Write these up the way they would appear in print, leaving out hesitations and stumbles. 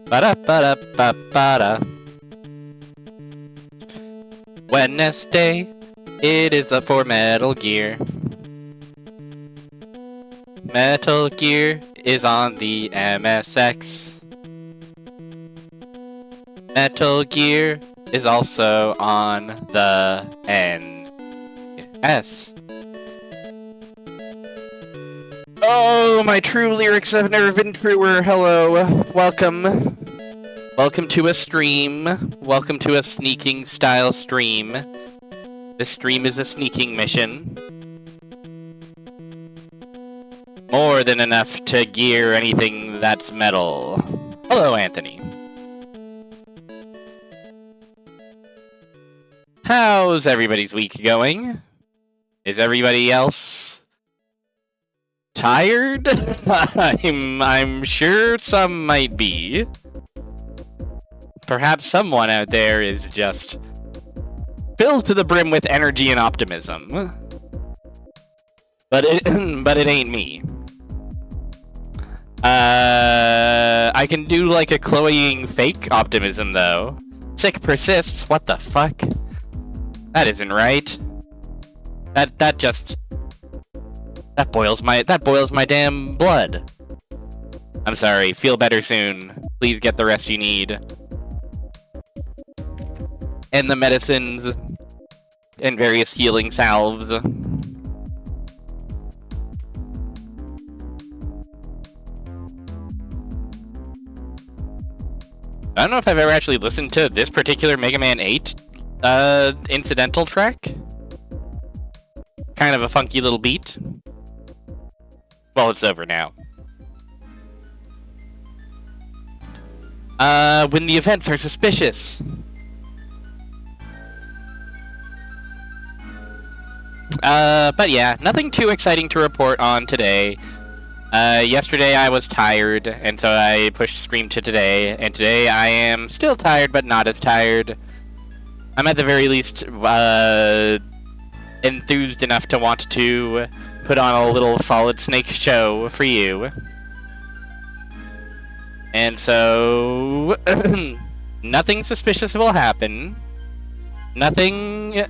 Ba-da-ba-da-ba-ba-da. Wednesday, it is up for Metal Gear. Metal Gear is on the MSX. Metal Gear is also on the NES. Oh, my true lyrics have never been truer. Hello. Welcome. Welcome to a stream. Welcome to a sneaking style stream. This stream is a sneaking mission. More than enough to gear anything that's metal. Hello, Anthony. How's everybody's week going? Is everybody else tired? I'm sure some might be. Perhaps someone out there is just filled to the brim with energy and optimism. But it ain't me. I can do like a cloying fake optimism though. Sick persists. What the fuck? That isn't right. That boils my damn blood. I'm sorry. Feel better soon. Please get the rest you need. And the medicines and various healing salves. I don't know if I've ever actually listened to this particular Mega Man 8 incidental track. Kind of a funky little beat. Well, it's over now. When the events are suspicious. But yeah, nothing too exciting to report on today. Yesterday I was tired, and so I pushed stream to today, and today I am still tired, but not as tired. I'm at the very least, enthused enough to want to put on a little Solid Snake show for you. And so, nothing suspicious will happen. Nothing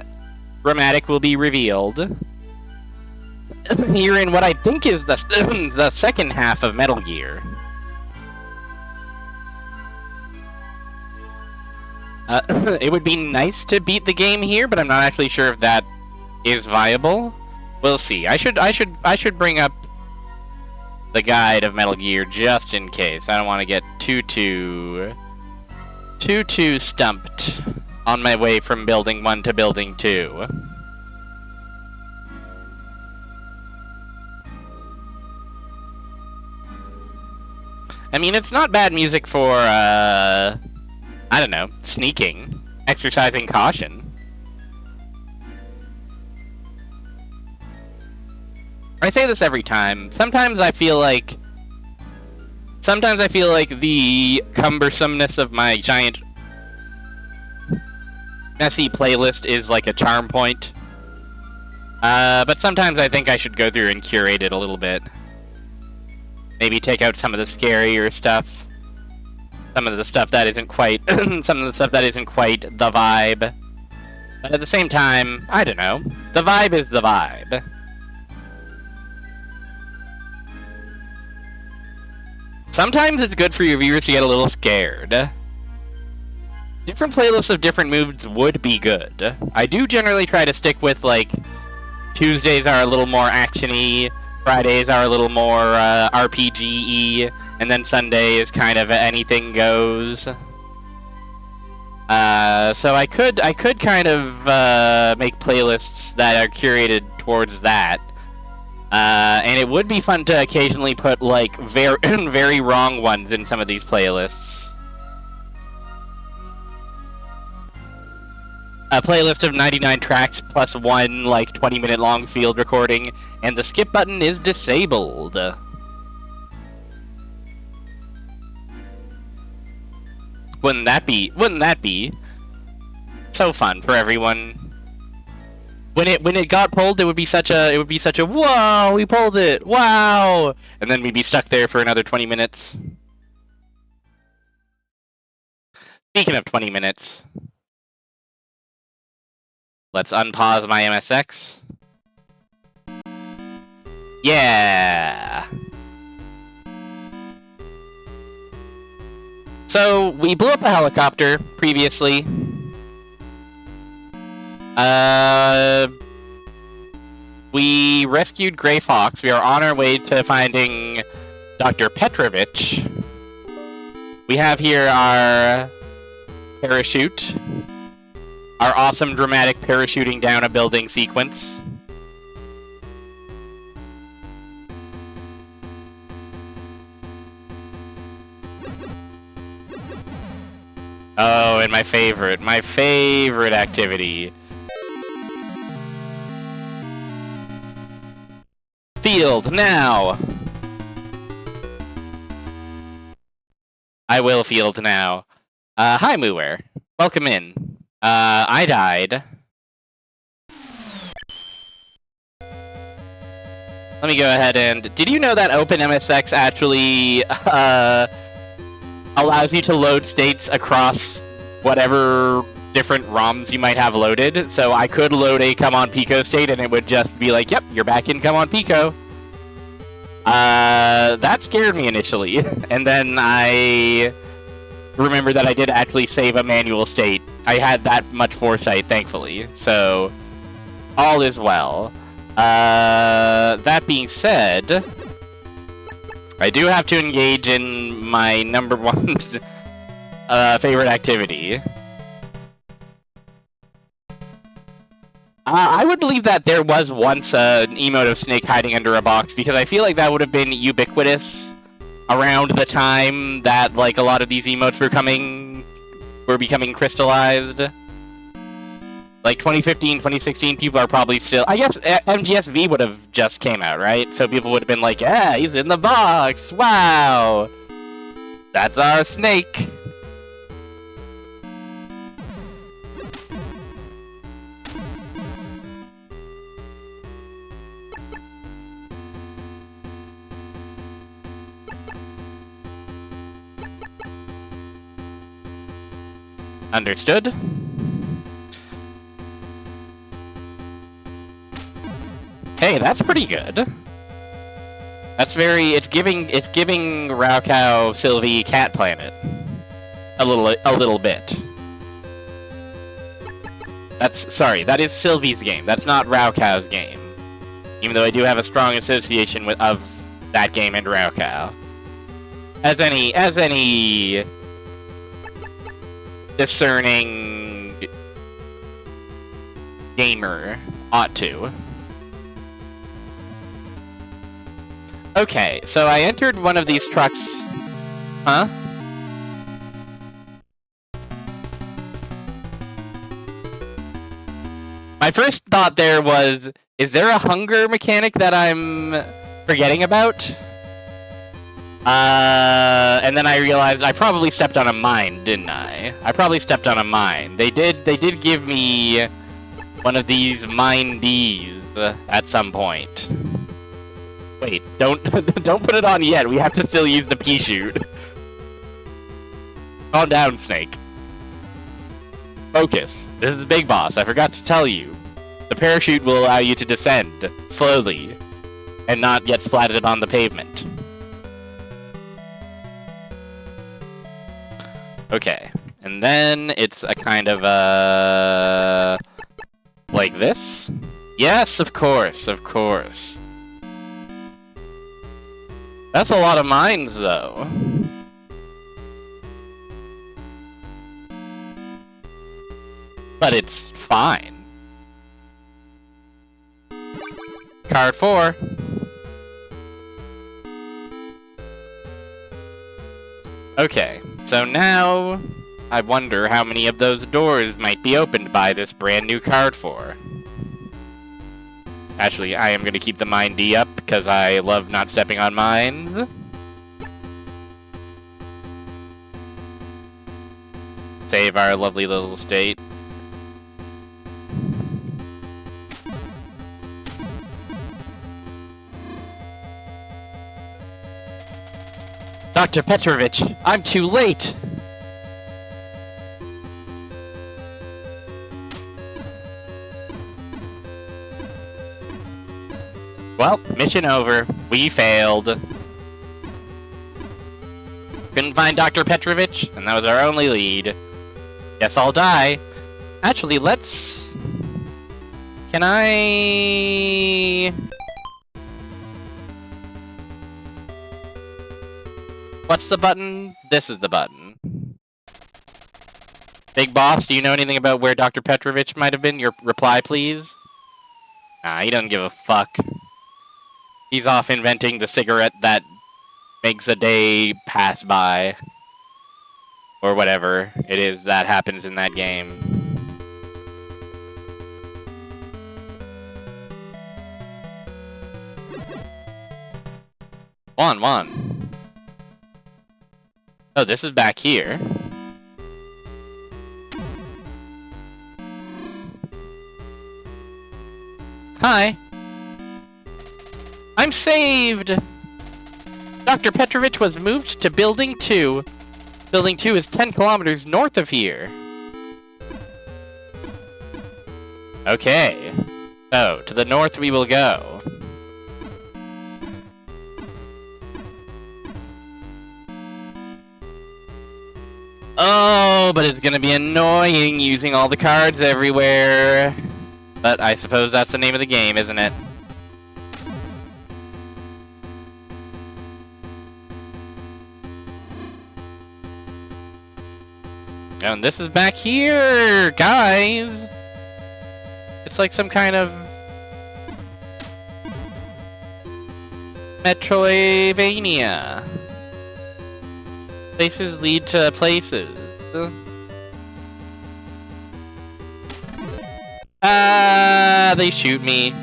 dramatic will be revealed. Here in what I think is the second half of Metal Gear. It would be nice to beat the game here, but I'm not actually sure if that is viable. We'll see. I should bring up the guide of Metal Gear just in case. I don't want to get too stumped on my way from building 1 to building 2. I mean, it's not bad music for, I don't know, sneaking, exercising caution. I say this every time. Sometimes I feel like the cumbersomeness of my giant messy playlist is like a charm point. But sometimes I think I should go through and curate it a little bit. Maybe take out some of the scarier stuff. Some of the stuff that isn't quite the vibe. But at the same time, I don't know. The vibe is the vibe. Sometimes it's good for your viewers to get a little scared. Different playlists of different moods would be good. I do generally try to stick with, like, Tuesdays are a little more action-y, Fridays are a little more RPG-y, and then Sunday is kind of anything goes. So I could kind of make playlists that are curated towards that. And it would be fun to occasionally put, like, very wrong ones in some of these playlists. A playlist of 99 tracks plus one, like, 20-minute long field recording, and the skip button is disabled. Wouldn't that be so fun for everyone? When it got pulled, it would be such a whoa, we pulled it, wow, and then we'd be stuck there for another 20 minutes. Speaking of 20 minutes, let's unpause my MSX. Yeah! So, we blew up a helicopter previously. We rescued Gray Fox. We are on our way to finding Dr. Petrovich. We have here our parachute. Our awesome dramatic parachuting down a building sequence. Oh, and my favorite activity. Field, now! I will field now. Hi, Moower. Welcome in. I died. Let me go ahead and... Did you know that OpenMSX actually, allows you to load states across whatever different ROMs you might have loaded? So I could load a Come On Pico state and it would just be like, yep, you're back in Come On Pico. That scared me initially. And then I remember that I did actually save a manual state. I had that much foresight, thankfully. So, all is well. That being said, I do have to engage in my number one favorite activity. I would believe that there was once an emote of Snake hiding under a box, because I feel like that would have been ubiquitous around the time that, like, a lot of these emotes were becoming crystallized. Like, 2015, 2016, people are probably still... I guess MGSV would have just came out, right? So people would have been like, yeah, he's in the box! Wow! That's our Snake! Understood. Hey, that's pretty good. That's very... It's giving Raukau Sylvie Cat Planet a little bit. That is Sylvie's game. That's not Raukau's game. Even though I do have a strong association of that game and Raukau. As any discerning gamer ought to. Okay, so I entered one of these trucks. Huh? My first thought there was, is there a hunger mechanic that I'm forgetting about? And then I realized I probably stepped on a mine, didn't I? I probably stepped on a mine. They did give me one of these mine Ds at some point. Wait, don't put it on yet. We have to still use the pea shoot. Calm down, Snake. Focus. This is the big boss. I forgot to tell you. The parachute will allow you to descend slowly and not get splatted on the pavement. Okay, and then it's a kind of like this? Yes, of course, of course. That's a lot of mines, though. But it's fine. Card 4. Okay, so now I wonder how many of those doors might be opened by this brand new card 4. Actually, I am going to keep the mine D up because I love not stepping on mines. Save our lovely little state. Dr. Petrovich, I'm too late! Well, mission over. We failed. Couldn't find Dr. Petrovich, and that was our only lead. Guess I'll die. Actually, let's... Can I... What's the button? This is the button. Big Boss, do you know anything about where Dr. Petrovich might have been? Your reply, please? Nah, he doesn't give a fuck. He's off inventing the cigarette that makes a day pass by. Or whatever it is that happens in that game. One. Oh, this is back here. Hi. I'm saved! Dr. Petrovich was moved to Building 2. Building 2 is 10 kilometers north of here. Okay. So, to the north we will go. Oh, but it's gonna be annoying using all the cards everywhere. But I suppose that's the name of the game, isn't it? Oh, and this is back here, guys! It's like some kind of... Metroidvania. Places lead to places. They shoot me.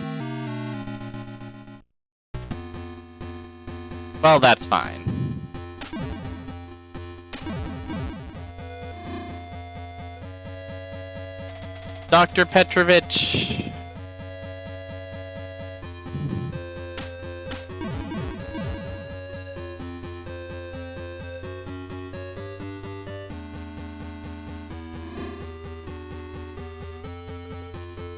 Well, that's fine. Dr. Petrovich.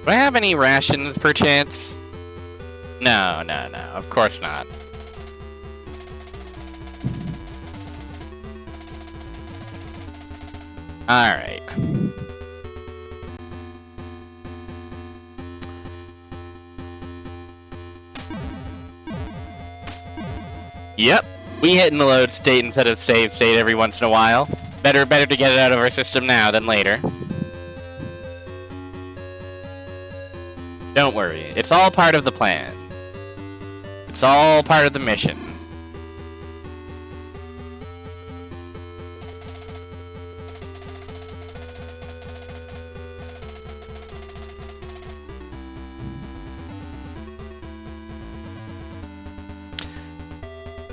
Do I have any rations, perchance? No, of course not. Alright. Yep, we hit in the load state instead of save state every once in a while. Better to get it out of our system now than later. Don't worry, it's all part of the plan. It's all part of the mission.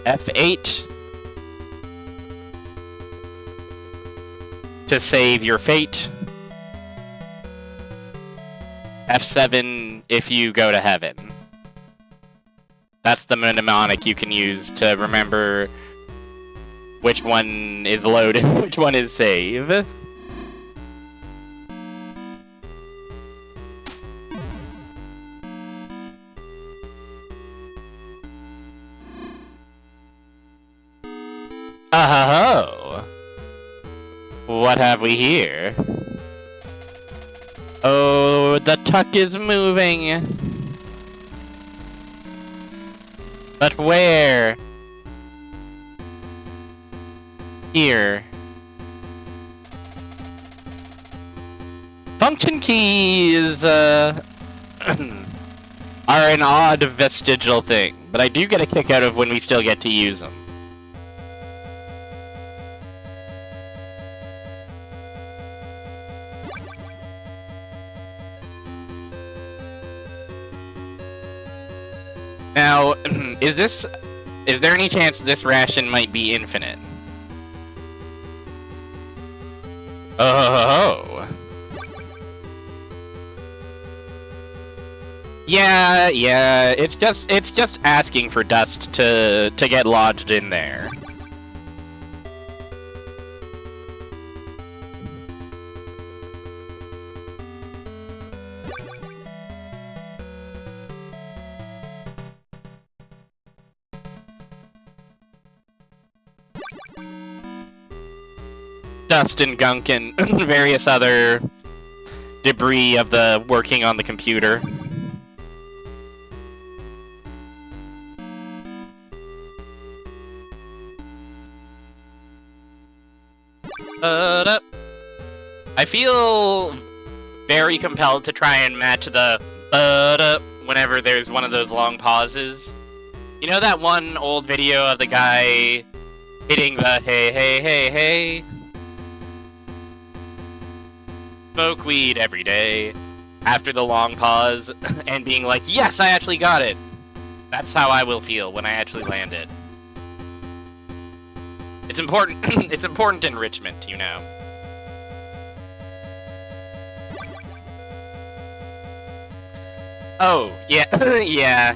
F8 to save your fate. F7 if you go to heaven. That's the mnemonic you can use to remember which one is load and which one is save. Oh, what have we here? Oh, the tuck is moving. But where? Here. Function keys are an odd vestigial thing, but I do get a kick out of when we still get to use them. Now, is there any chance this ration might be infinite? Oh. Yeah, it's just asking for dust to get lodged in there. dust and gunk and various other debris of the working on the computer. I feel very compelled to try and match the whenever there's one of those long pauses. You know that one old video of the guy hitting the hey, hey, hey, hey? Smoke weed every day after the long pause and being like, yes, I actually got it. That's how I will feel when I actually land it. It's important. It's important enrichment, you know. Oh, yeah,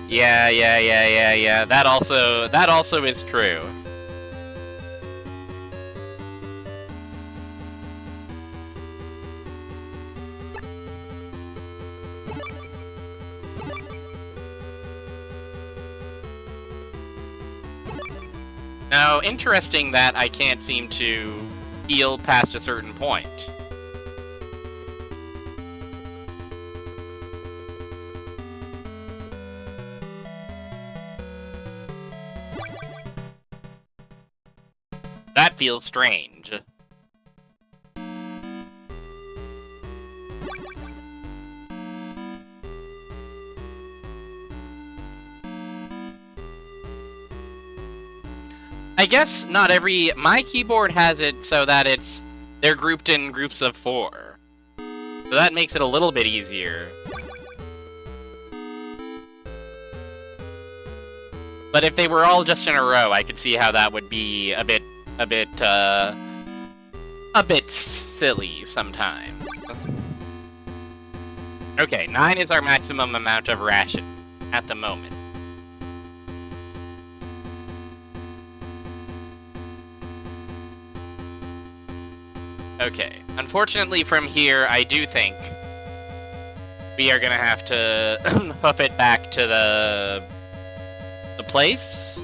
yeah. That also is true. Now, interesting that I can't seem to heal past a certain point. That feels strange. I guess not every... My keyboard has it so that they're grouped in groups of 4. So that makes it a little bit easier. But if they were all just in a row, I could see how that would be a bit silly sometimes. Okay, 9 is our maximum amount of ration at the moment. Okay, unfortunately from here, I do think we are gonna have to hoof it back to the place,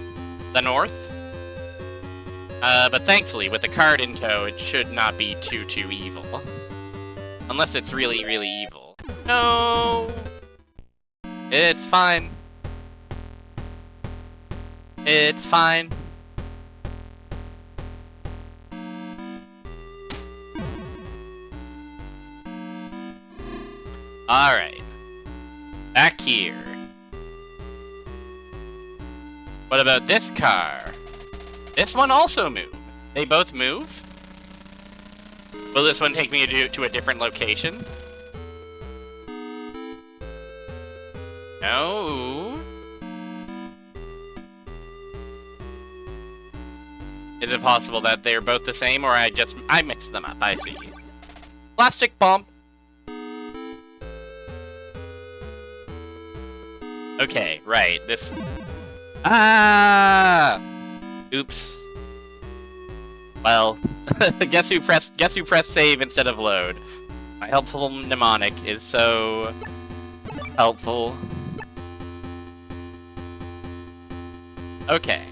the north. But thankfully, with the card in tow, it should not be too evil. Unless it's really, really evil. No! It's fine. It's fine. Alright. Back here. What about this car? This one also moved. They both move? Will this one take me to a different location? No. Is it possible that they're both the same, or I mixed them up? I see. Plastic bomb. Okay, right. This. Ah! Oops. Well, guess who pressed save instead of load? My helpful mnemonic is so helpful. Okay.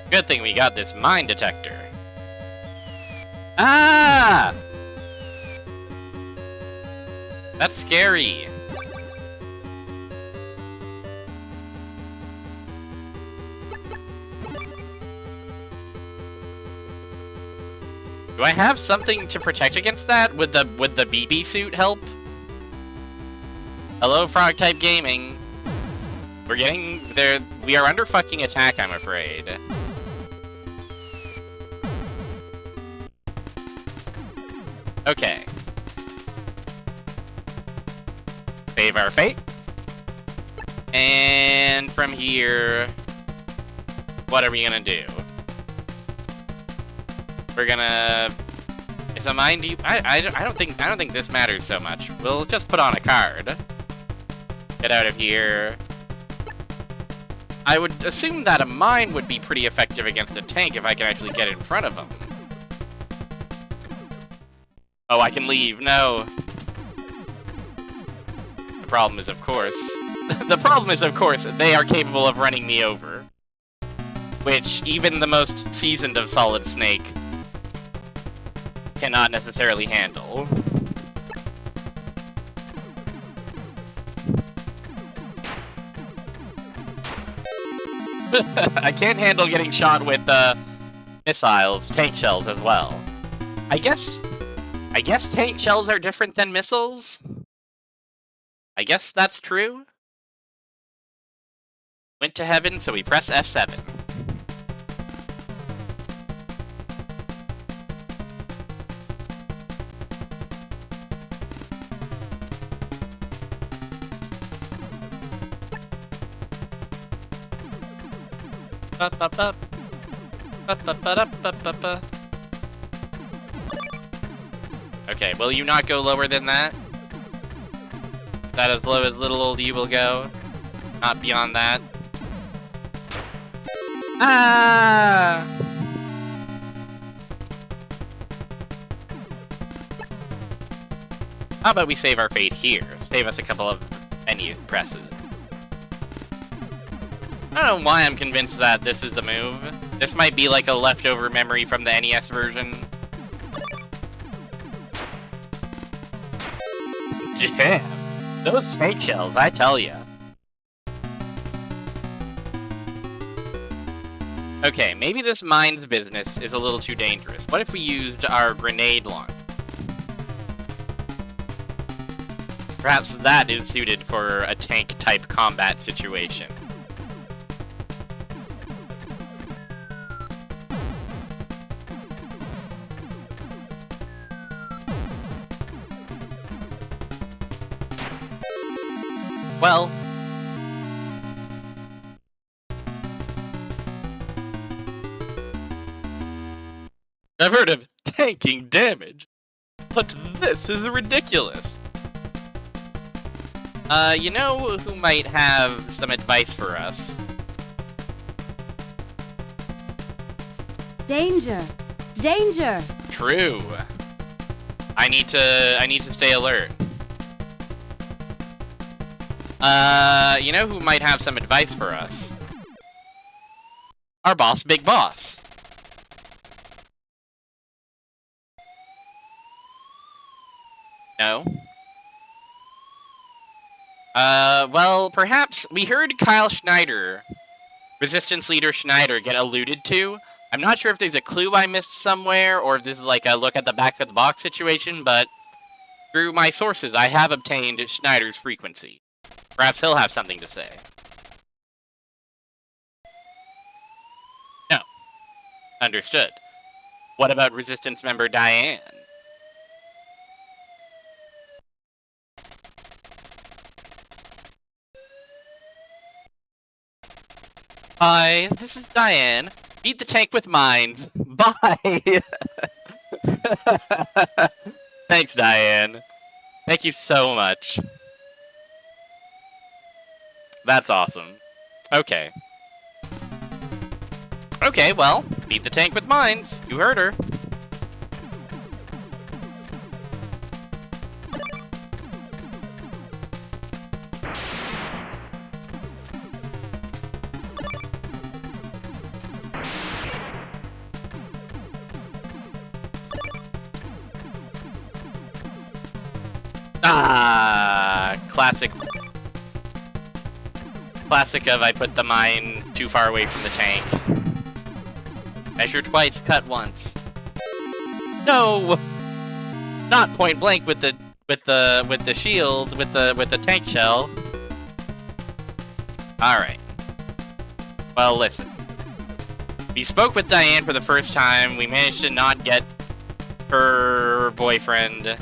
Good thing we got this mine detector. Ah! That's scary. Do I have something to protect against that? Would the BB suit help? Hello, Frog Type Gaming. We're getting there. We are under fucking attack, I'm afraid. Okay. Save our fate. And from here, what are we gonna do? We're gonna... Is a mine deep? I don't think this matters so much. We'll just put on a card. Get out of here. I would assume that a mine would be pretty effective against a tank if I can actually get in front of them. Oh, I can leave. No. The problem is, of course... the problem is, of course, they are capable of running me over. Which, even the most seasoned of Solid Snake cannot necessarily handle. I can't handle getting shot with, missiles, tank shells as well. I guess tank shells are different than missiles? I guess that's true? Went to heaven, so we press F7. Okay, will you not go lower than that? Is that as low as little old you will go? Not beyond that? Ah! How about we save our fate here? Save us a couple of menu presses. I don't know why I'm convinced that this is the move. This might be like a leftover memory from the NES version. Damn. Those snake shells, I tell ya. Okay, maybe this mine's business is a little too dangerous. What if we used our grenade launcher? Perhaps that is suited for a tank-type combat situation. Well... I've heard of tanking damage, but this is ridiculous. You know who might have some advice for us? Danger! Danger! True. I need to stay alert. You know who might have some advice for us? Our boss, Big Boss. No? Well, perhaps we heard Kyle Schneider, Resistance Leader Schneider, get alluded to. I'm not sure if there's a clue I missed somewhere, or if this is like a look at the back of the box situation, but through my sources, I have obtained Schneider's frequency. Perhaps he'll have something to say. No. Understood. What about Resistance member Diane? Hi, this is Diane. Beat the tank with mines. Bye! Thanks, Diane. Thank you so much. That's awesome. Okay. Okay, well, beat the tank with mines. You heard her. Ah, classic. Classic of I put the mine too far away from the tank. Measure twice, cut once. No, not point blank with the shield with the tank shell. All right. Well, listen. We spoke with Diane for the first time. We managed to not get her boyfriend.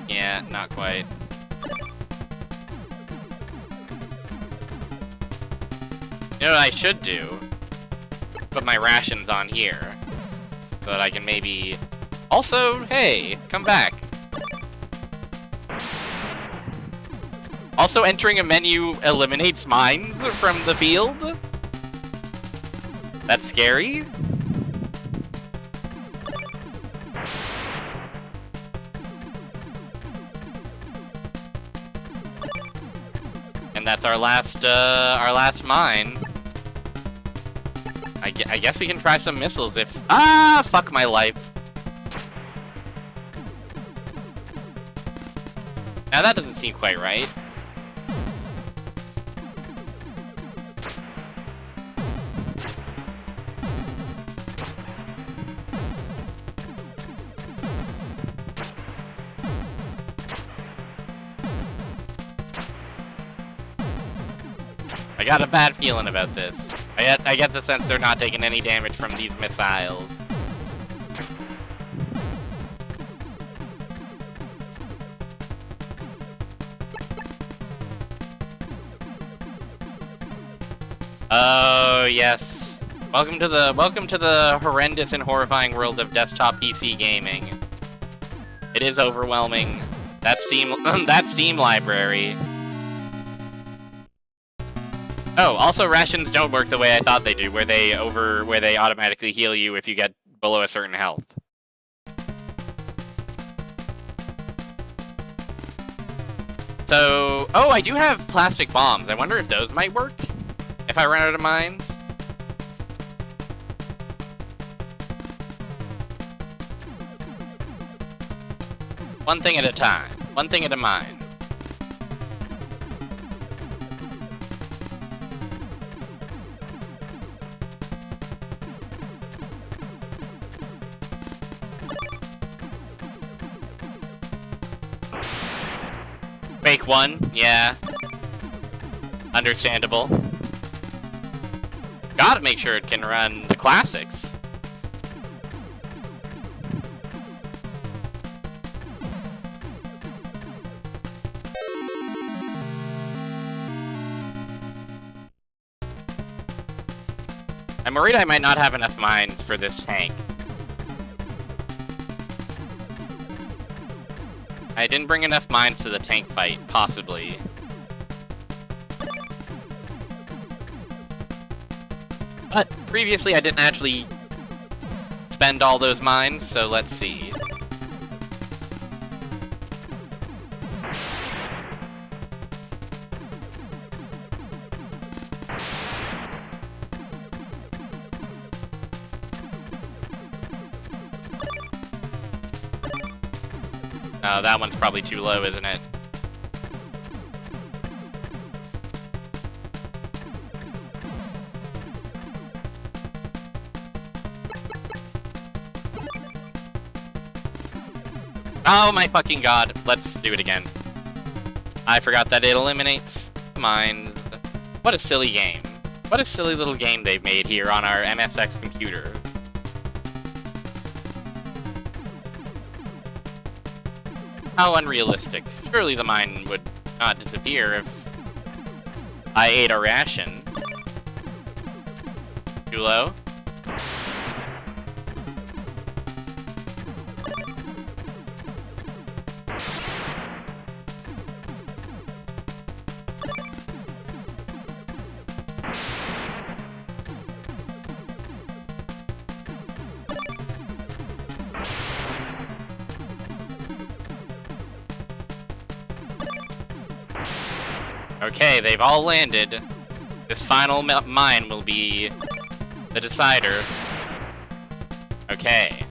Yeah, not quite. You know what I should do? Put my rations on here. So that I can maybe... Also, hey, come back. Also, entering a menu eliminates mines from the field? That's scary? And that's our last mine. I guess we can try some missiles if... Ah, fuck my life. Now that doesn't seem quite right. I got a bad feeling about this. I get the sense they're not taking any damage from these missiles. Oh yes. Welcome to the horrendous and horrifying world of desktop PC gaming. It is overwhelming. That Steam library. Oh, also rations don't work the way I thought they do, where they automatically heal you if you get below a certain health. So, oh, I do have plastic bombs. I wonder if those might work if I run out of mines. One thing at a time. One thing at a mine. Fake one, yeah. Understandable. Gotta make sure it can run the classics. I'm worried I might not have enough mines for this tank. I didn't bring enough mines to the tank fight, possibly. But previously I didn't actually spend all those mines, so let's see. Oh, that one's probably too low, isn't it? Oh my fucking god. Let's do it again. I forgot that it eliminates mines. What a silly game. What a silly little game they've made here on our MSX computer. How unrealistic. Surely the mine would not disappear if I ate a ration. Too low? Okay, they've all landed. This final mine will be the decider. Okay.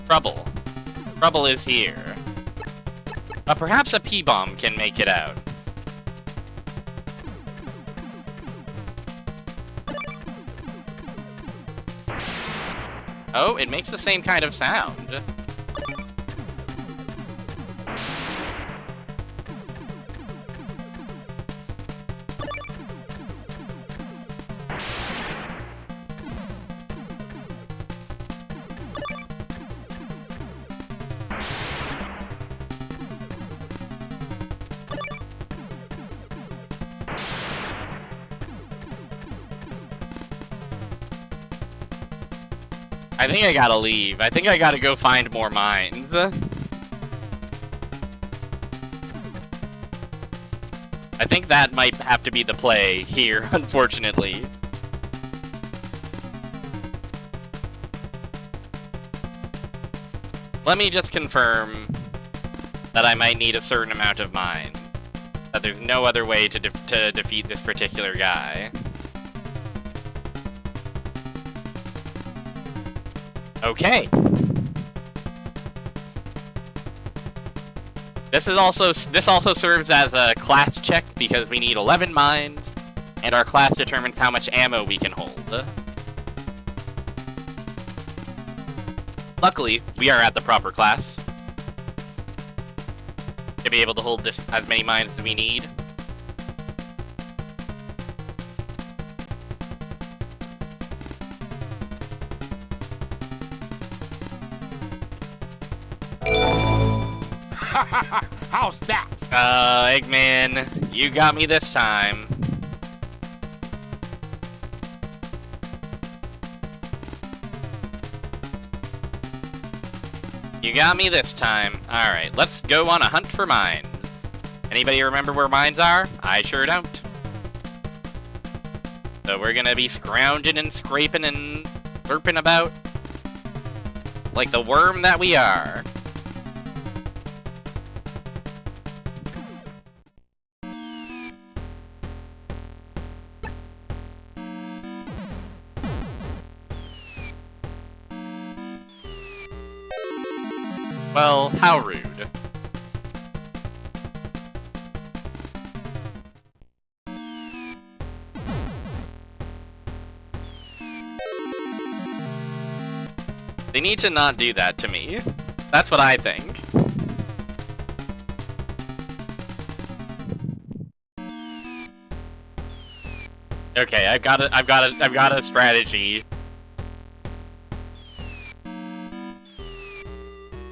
Trouble. Trouble is here. Perhaps a P-bomb can make it out. Oh, it makes the same kind of sound. I think I gotta leave. I think I gotta go find more mines. I think that might have to be the play here, unfortunately. Let me just confirm that I might need a certain amount of mine. that there's no other way to defeat this particular guy. Okay. This also serves as a class check because we need 11 mines, and our class determines how much ammo we can hold. Luckily, we are at the proper class to be able to hold this as many mines as we need. How's that? Eggman, you got me this time. You got me this time. Alright, let's go on a hunt for mines. Anybody remember where mines are? I sure don't. So we're gonna be scrounging and scraping and slurping about like the worm that we are. Well, how rude. They need to not do that to me. That's what I think. Okay, I've got a strategy.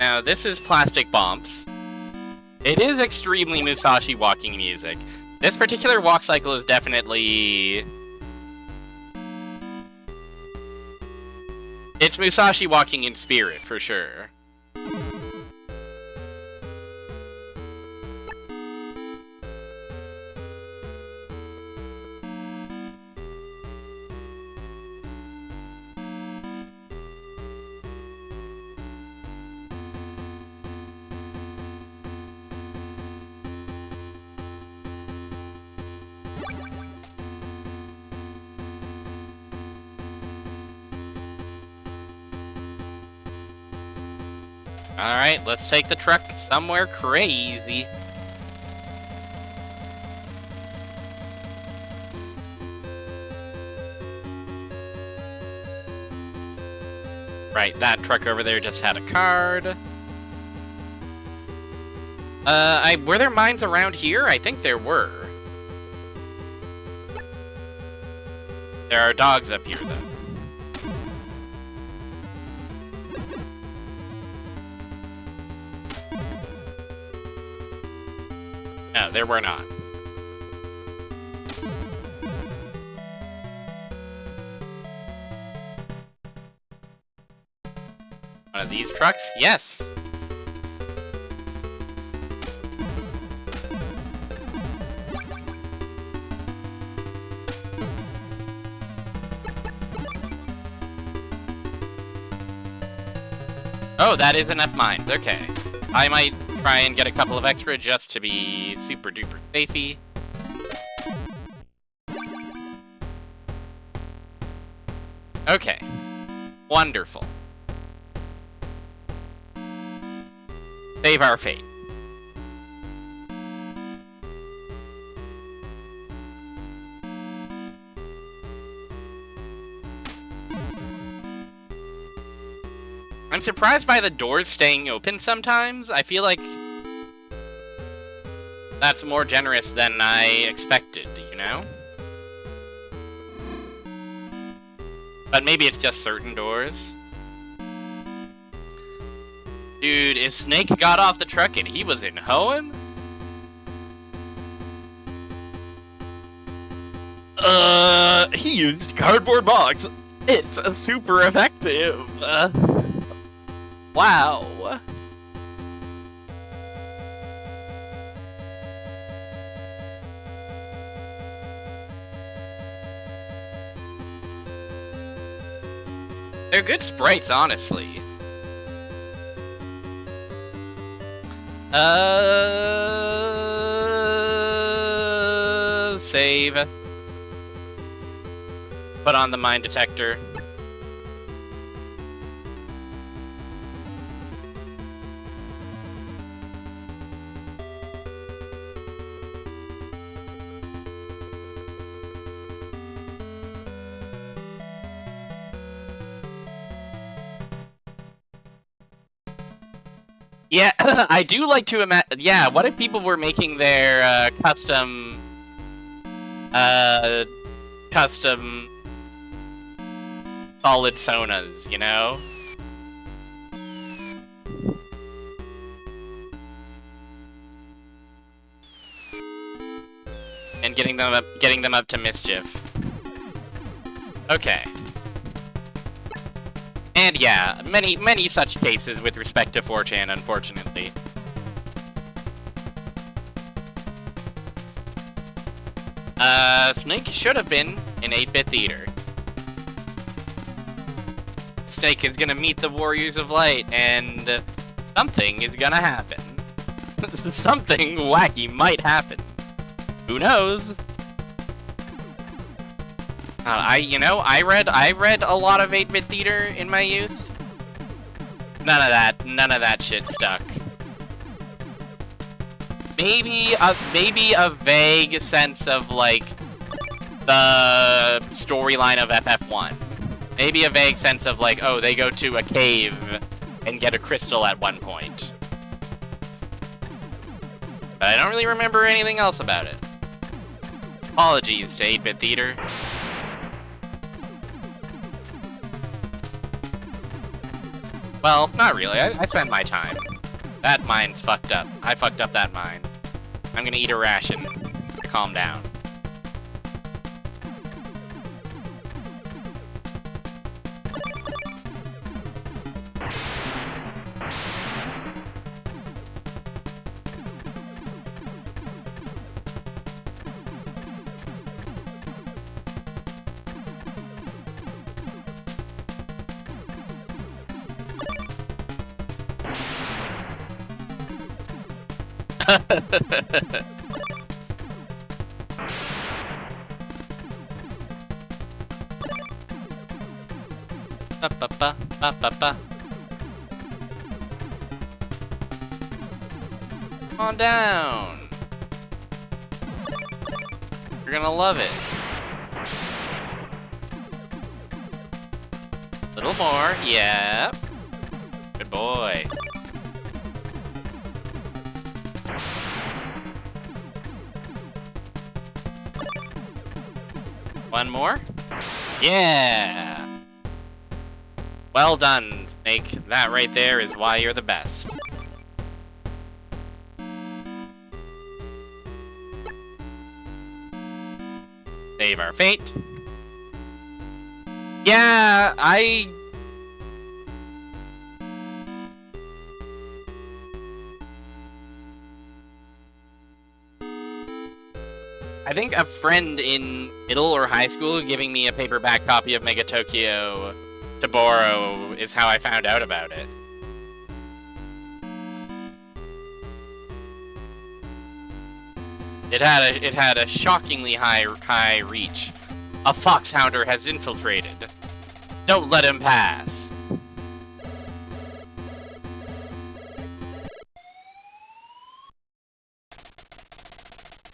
Now, this is Plastic Bombs. It is extremely Musashi walking music. This particular walk cycle is definitely... It's Musashi walking in spirit, for sure. Alright, let's take the truck somewhere crazy. Right, that truck over there just had a card. Were there mines around here? I think there were. There are dogs up here, though. No, there were not. One of these trucks? Yes! Oh, that is enough mines. Okay. I might try and get a couple of extra just to be super duper safey. Okay. Wonderful. Save our fate. I'm surprised by the doors staying open sometimes. I feel like that's more generous than I expected, you know? But maybe it's just certain doors. Dude, if Snake got off the truck and he was in Hoenn? He used cardboard box. It's super effective. Wow. They're good sprites, honestly. save. Put on the mine detector. Yeah, I do like to imagine. Yeah, what if people were making their custom solid sonas, you know? And getting them up to mischief. Okay. And yeah, many such cases with respect to 4chan, unfortunately. Snake should have been in 8-bit theater. Snake is gonna meet the Warriors of Light, and something is gonna happen. Something wacky might happen. Who knows? I read a lot of 8-bit theater in my youth. None of that shit stuck. Maybe a vague sense of, like, the storyline of FF1. Maybe a vague sense of, like, oh, they go to a cave and get a crystal at one point. But I don't really remember anything else about it. Apologies to 8-bit theater. Well, not really. I spent my time. That mine's fucked up. I fucked up that mine. I'm gonna eat a ration to calm down. Come on down. You're gonna love it. Little more, yep. Good boy. One more? Yeah! Well done, Snake. That right there is why you're the best. Save our fate. Yeah, I think a friend in middle or high school giving me a paperback copy of Mega Tokyo to borrow is how I found out about it. It had a shockingly high reach. A foxhounder has infiltrated. Don't let him pass.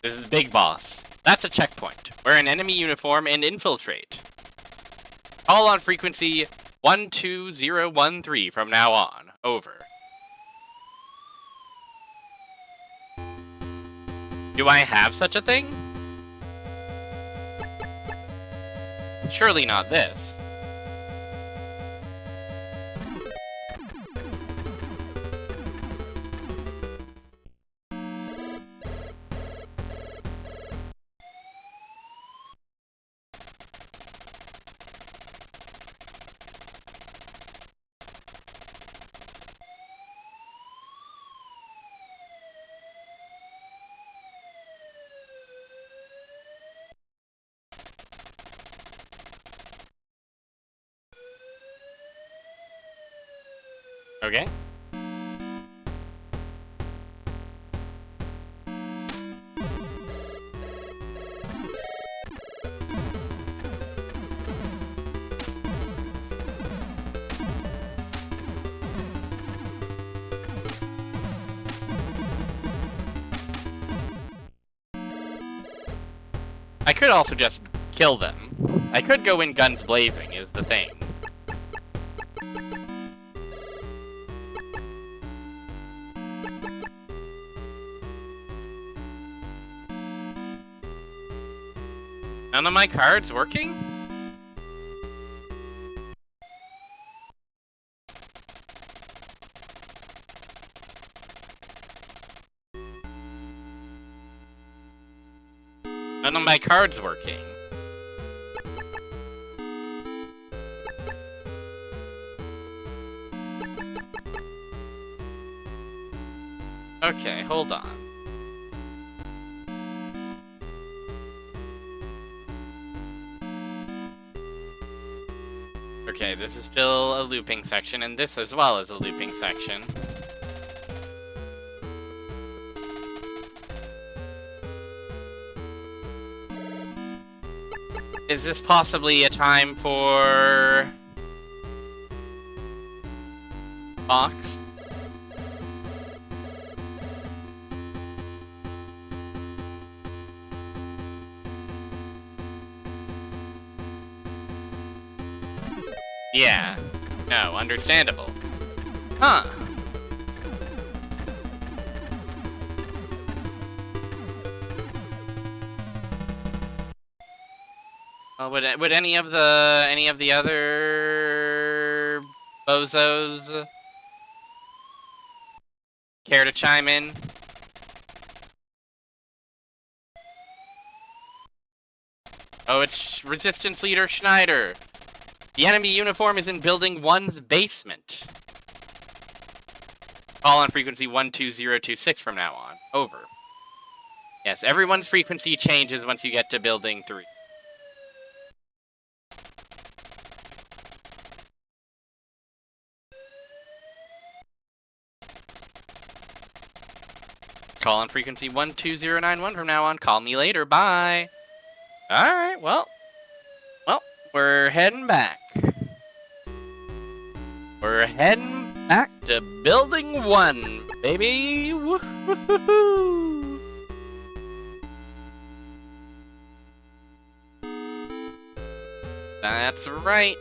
This is Big Boss. That's a checkpoint. Wear an enemy uniform and infiltrate. Call on frequency 12013 from now on. Over. Do I have such a thing? Surely not this. Okay. I could also just kill them. I could go in guns blazing, is the thing. None of my cards working? None of my cards working. Okay, hold on. Okay, this is still a looping section, and this as well is a looping section. Is this possibly a time for Fox? Yeah. No, understandable. Huh. Well, would any of the other bozos care to chime in? Oh, it's Resistance Leader Schneider. The enemy uniform is in Building 1's basement. Call on frequency 12026 from now on. Over. Yes, everyone's frequency changes once you get to Building 3. Call on frequency 12091 from now on. Call me later. Bye. Alright, well, we're heading back. We're heading back to Building 1, baby. Woo-hoo-hoo-hoo. That's right.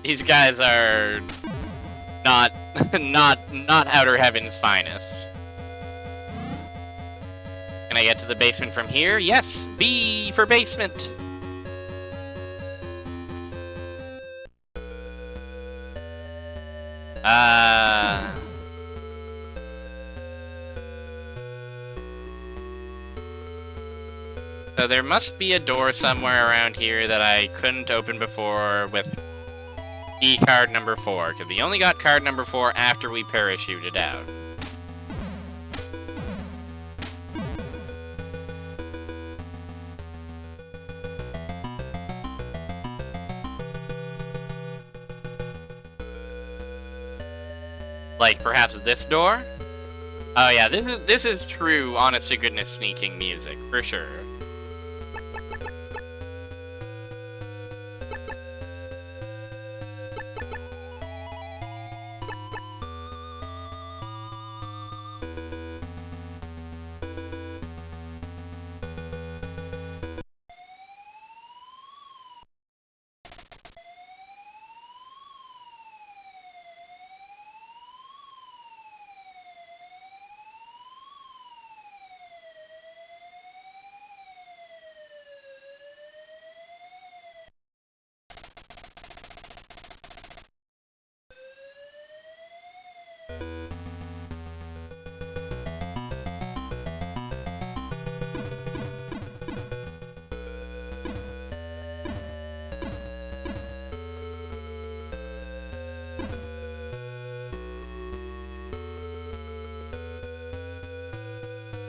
These guys are not Outer Heaven's finest. Can I get to the basement from here? Yes, B for basement. So there must be a door somewhere around here that I couldn't open before with E card number 4, because we only got card number 4 after we parachuted out. Like, perhaps this door? Oh yeah, this is true, honest-to-goodness sneaking music, for sure.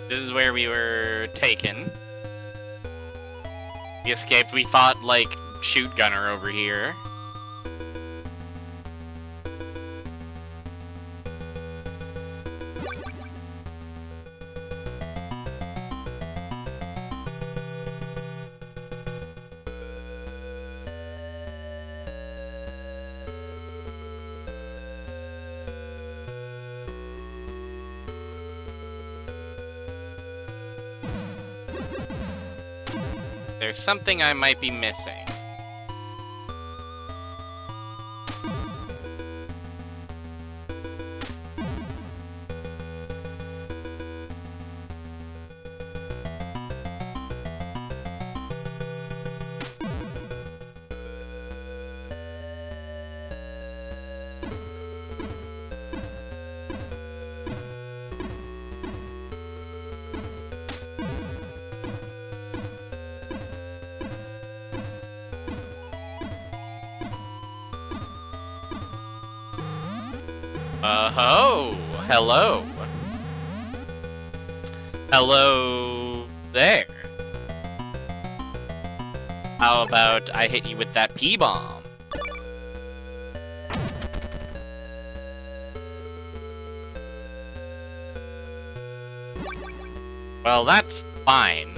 This is where we were taken. We escaped. We fought, like, shoot gunner over here. There's something I might be missing. Oh, hello. Hello there. How about I hit you with that P-bomb? Well, that's fine.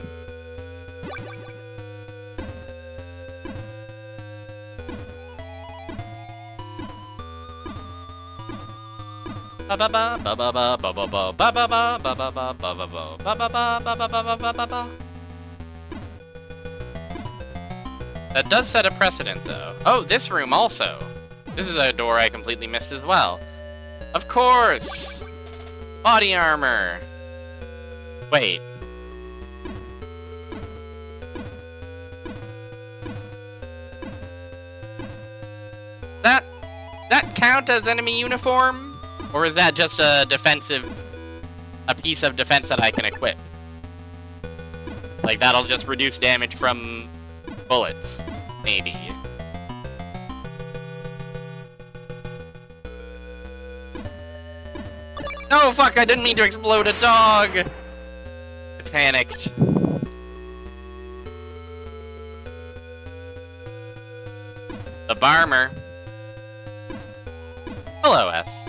That does set a precedent, though. Oh, this room also. This is a door I completely missed as well. Of course! Body armor! Wait. That count as enemy uniform? Or is that just a piece of defense that I can equip? Like, that'll just reduce damage from bullets, maybe. Oh, fuck, I didn't mean to explode a dog! I panicked. The Barmer. Hello, S.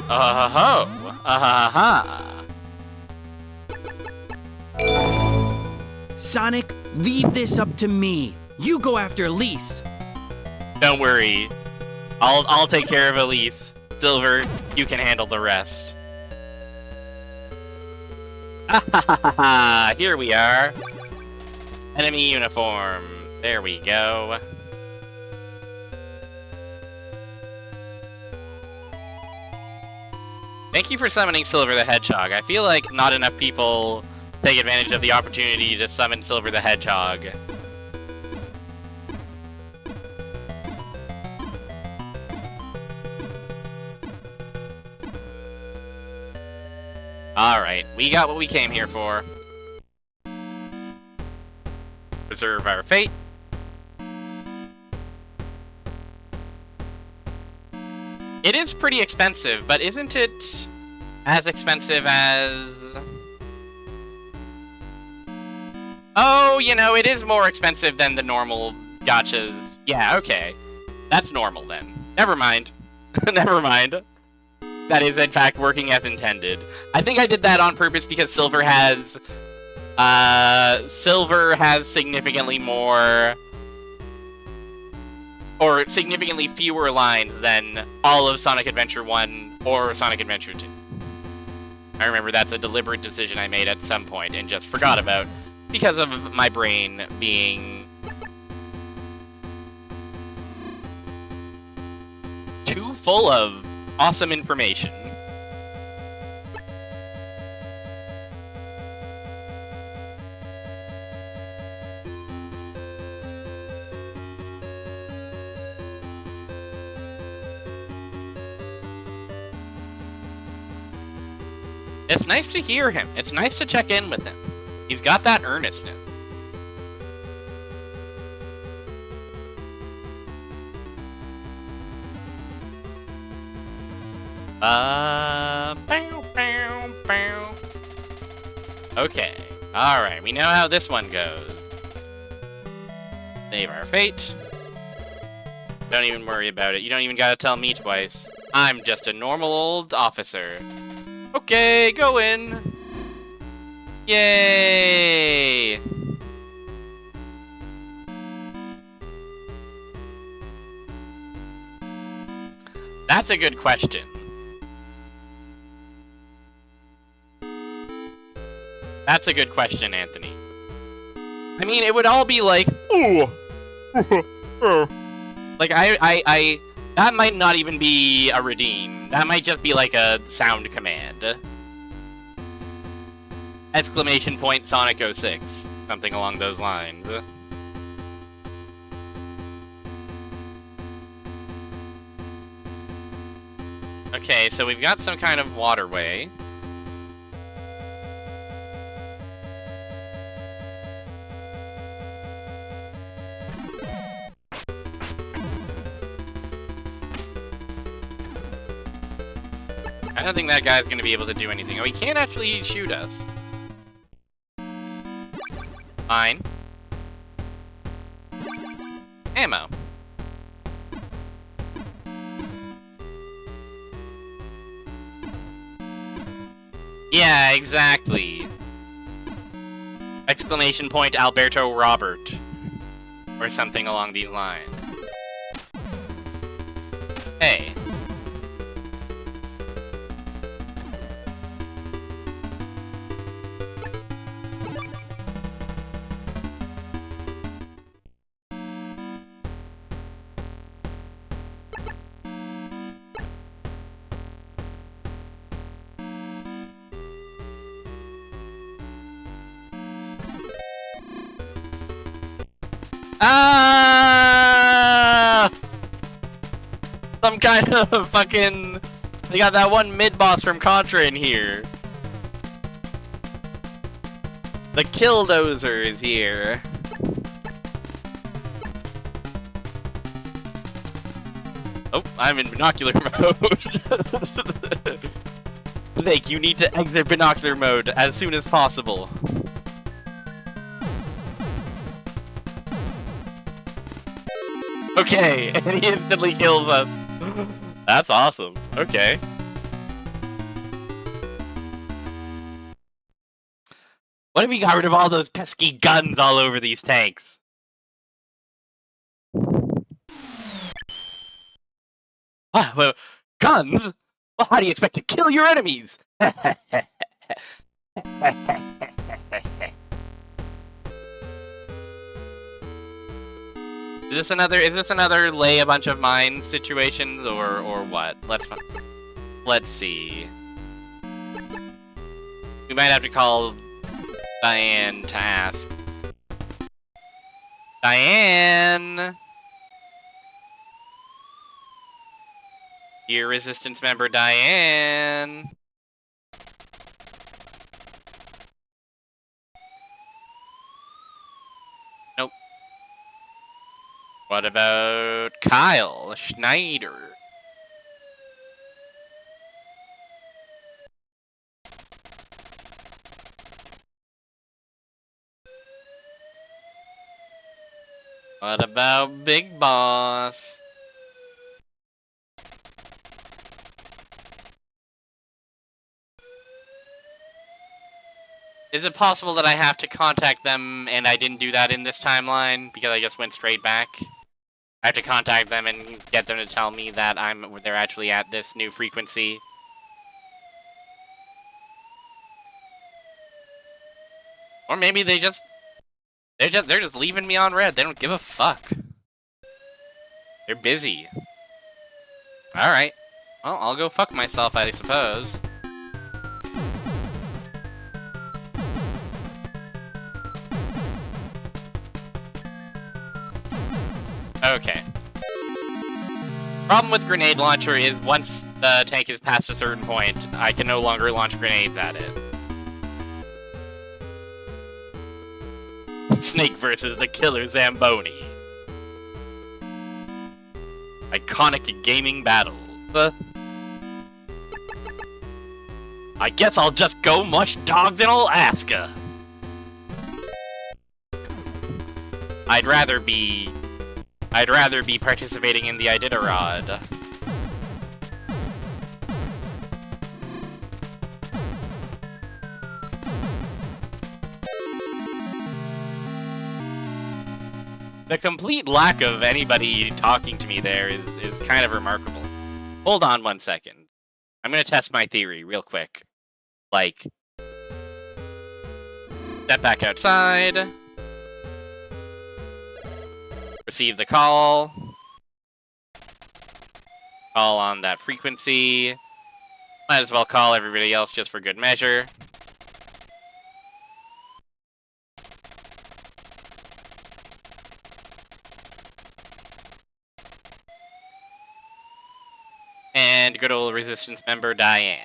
Oh-ho-ho! Ah-ha-ha! Sonic, leave this up to me. You go after Elise. Don't worry. I'll take care of Elise. Silver, you can handle the rest. Ah, here we are. Enemy uniform. There we go. Thank you for summoning Silver the Hedgehog. I feel like not enough people take advantage of the opportunity to summon Silver the Hedgehog. Alright, we got what we came here for. Preserve our fate. It is pretty expensive, but isn't it as expensive as... Oh, you know, it is more expensive than the normal gachas. Yeah, okay. That's normal then. Never mind. Never mind. That is, in fact, working as intended. I think I did that on purpose because Silver has significantly more... or significantly fewer lines than all of Sonic Adventure 1 or Sonic Adventure 2. I remember that's a deliberate decision I made at some point and just forgot about because of my brain being too full of awesome information. It's nice to hear him. It's nice to check in with him. He's got that earnestness. Bow, bow, bow. Okay. Alright, we know how this one goes. Save our fate. Don't even worry about it. You don't even gotta tell me twice. I'm just a normal old officer. Okay, go in. Yay! That's a good question. That's a good question, Anthony. I mean, it would all be like, ooh. Like, that might not even be a redeem. That might just be like a sound command. Exclamation point Sonic 06. Something along those lines. Okay, so we've got some kind of waterway. I don't think that guy's going to be able to do anything. Oh, he can't actually shoot us. Fine. Ammo. Yeah, exactly. Exclamation point Alberto Robert. Or something along these lines. Hey. Ah! Some kind of fucking... They got that one mid-boss from Contra in here. The Killdozer is here. Oh, I'm in binocular mode. Blake, you need to exit binocular mode as soon as possible. Okay, and he instantly kills us. That's awesome. Okay. What if we got rid of all those pesky guns all over these tanks? Well, guns? Well, how do you expect to kill your enemies? Is this another lay a bunch of mines situation or what? Let's see. We might have to call Diane to ask. Diane! Dear Resistance member Diane! Nope. What about Kyle Schneider? What about Big Boss? Is it possible that I have to contact them and I didn't do that in this timeline because I just went straight back? I have to contact them and get them to tell me that they're actually at this new frequency. Or maybe they're just leaving me on red. They don't give a fuck. They're busy. Alright. Well, I'll go fuck myself, I suppose. Okay. Problem with grenade launcher is once the tank is past a certain point, I can no longer launch grenades at it. Snake versus the Killer Zamboni. Iconic gaming battle. I guess I'll just go mush dogs in Alaska. I'd rather be participating in the Iditarod. The complete lack of anybody talking to me there is kind of remarkable. Hold on 1 second. I'm gonna test my theory real quick. Like, step back outside. Receive the call. Call on that frequency. Might as well call everybody else just for good measure. And good old Resistance member Diane.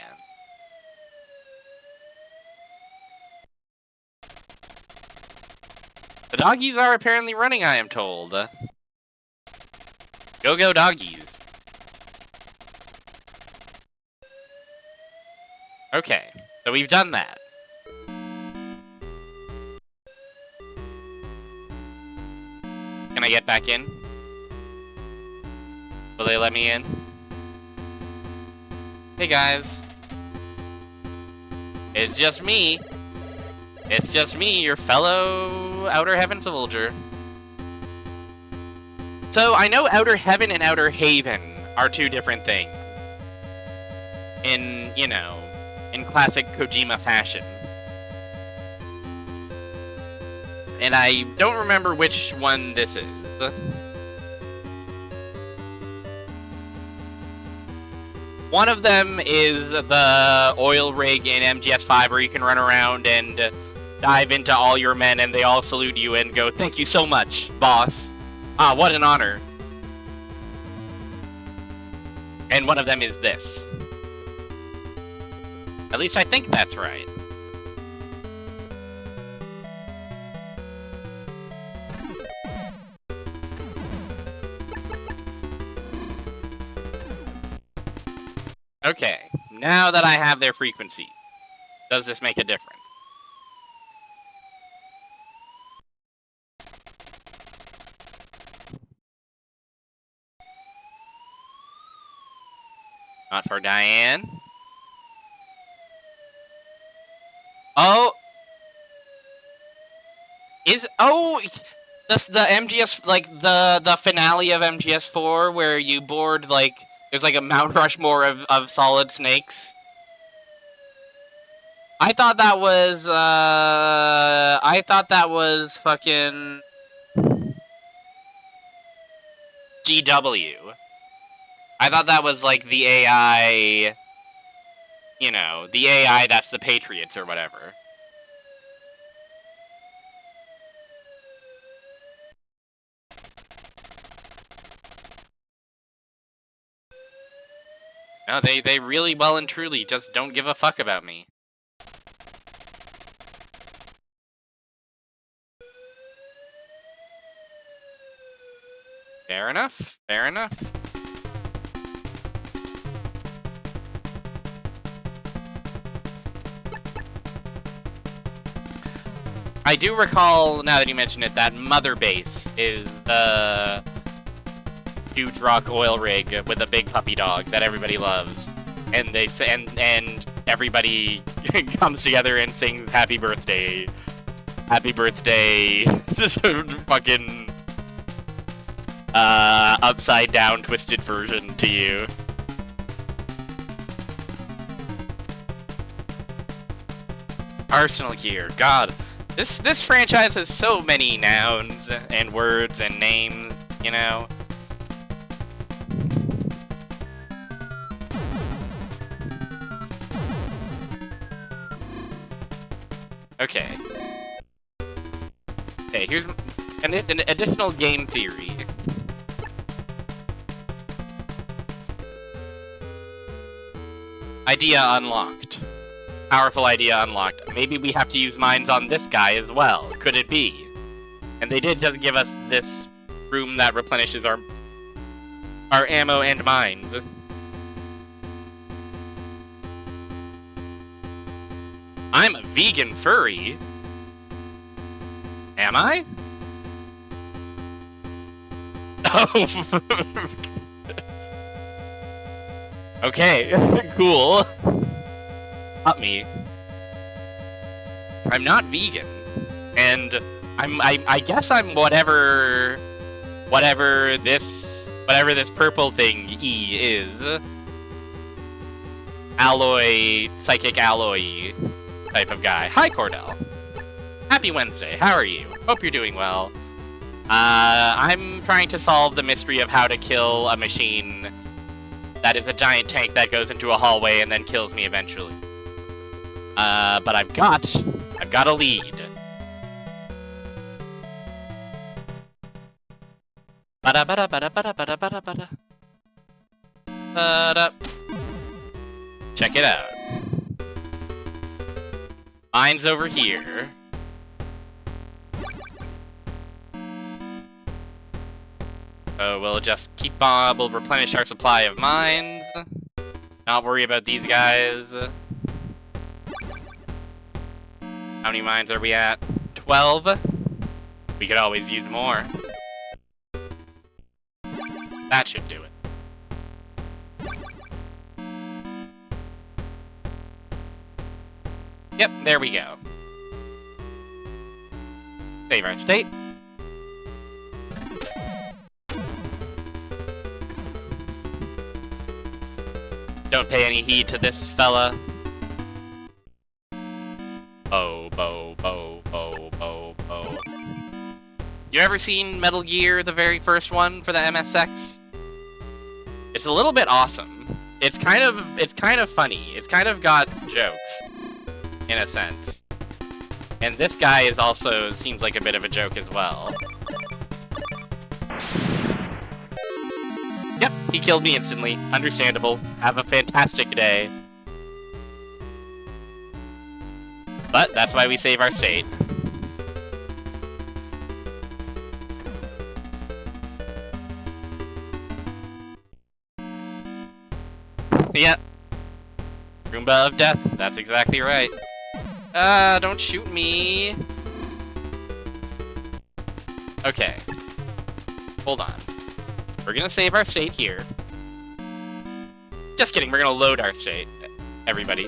The doggies are apparently running, I am told. Go doggies. Okay, so we've done that. Can I get back in? Will they let me in? Hey guys. It's just me. It's just me, your fellow Outer Heaven soldier. So, I know Outer Heaven and Outer Haven are two different things. In, you know, in classic Kojima fashion. And I don't remember which one this is. One of them is the oil rig in MGS5 where you can run around and dive into all your men and they all salute you and go, "Thank you so much, boss. Ah, what an honor." And one of them is this. At least I think that's right. Okay, now that I have their frequency, does this make a difference? Not for Diane. Oh! The MGS, like, the finale of MGS4 where you board, like, there's like a Mount Rushmore of solid snakes. I thought that was fucking GW. I thought that was like the AI, you know, the AI that's the Patriots or whatever. No, they really well and truly just don't give a fuck about me. Fair enough, fair enough. I do recall, now that you mention it, that Mother Base is the Dude's Rock oil rig with a big puppy dog that everybody loves. And they say, and everybody comes together and sings happy birthday. Happy birthday. Just a fucking upside down twisted version to you. Arsenal gear. God. This franchise has so many nouns and words and names, you know. Okay. Okay, here's an additional game theory. Idea unlocked. Powerful idea unlocked. Maybe we have to use mines on this guy as well. Could it be? And they did just give us this room that replenishes our ammo and mines. I'm a vegan furry. Am I? Oh. Okay, cool. Not me. I'm not vegan, and I guess I'm whatever this purple thing E is. Alloy, psychic alloy type of guy. Hi, Cordell. Happy Wednesday. How are you? Hope you're doing well. I'm trying to solve the mystery of how to kill a machine that is a giant tank that goes into a hallway and then kills me eventually. But I've got a lead. Bada bada bada bada bada bada bada. Bada. Check it out. Mine's over here. So we'll just keep on, we'll replenish our supply of mines. Not worry about these guys. How many mines are we at? 12? We could always use more. That should do it. Yep, there we go. Save our state. Don't pay any heed to this fella. Bo, bo, bo, bo, bo, bo. You ever seen Metal Gear, the very first one for the MSX? It's a little bit awesome. It's kind of funny. It's kind of got jokes, in a sense. And this guy is also seems like a bit of a joke as well. Yep, he killed me instantly. Understandable. Have a fantastic day. But that's why we save our state. Yep. Roomba of death. That's exactly right. Don't shoot me. Okay. Hold on. We're gonna save our state here. Just kidding, we're gonna load our state. Everybody.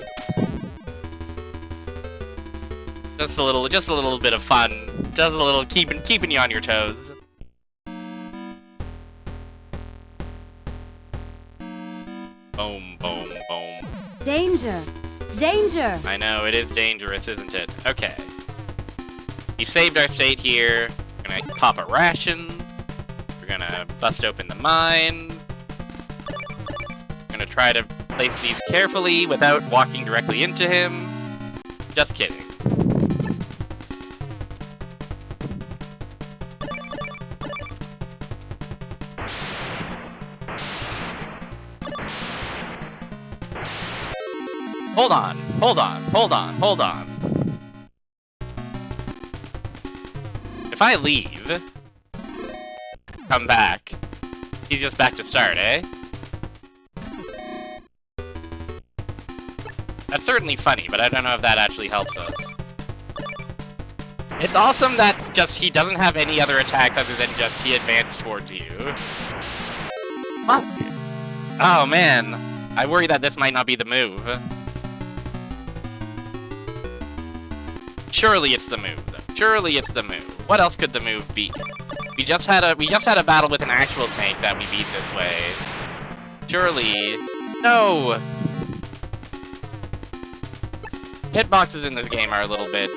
Just a little bit of fun. Just a little keeping you on your toes. Boom, boom, boom. Danger! Danger! I know, it is dangerous, isn't it? Okay. We saved our state here. We're gonna pop a ration. We're gonna bust open the mine. We're gonna try to place these carefully without walking directly into him. Just kidding. Hold on, hold on, hold on, hold on. If I leave, come back, he's just back to start, eh? That's certainly funny, but I don't know if that actually helps us. It's awesome that just he doesn't have any other attacks other than just he advanced towards you. Fuck. Oh man, I worry that this might not be the move. Surely it's the move, though. Surely it's the move. What else could the move be? We just had a battle with an actual tank that we beat this way. Surely, no. Hitboxes in this game are a little bit,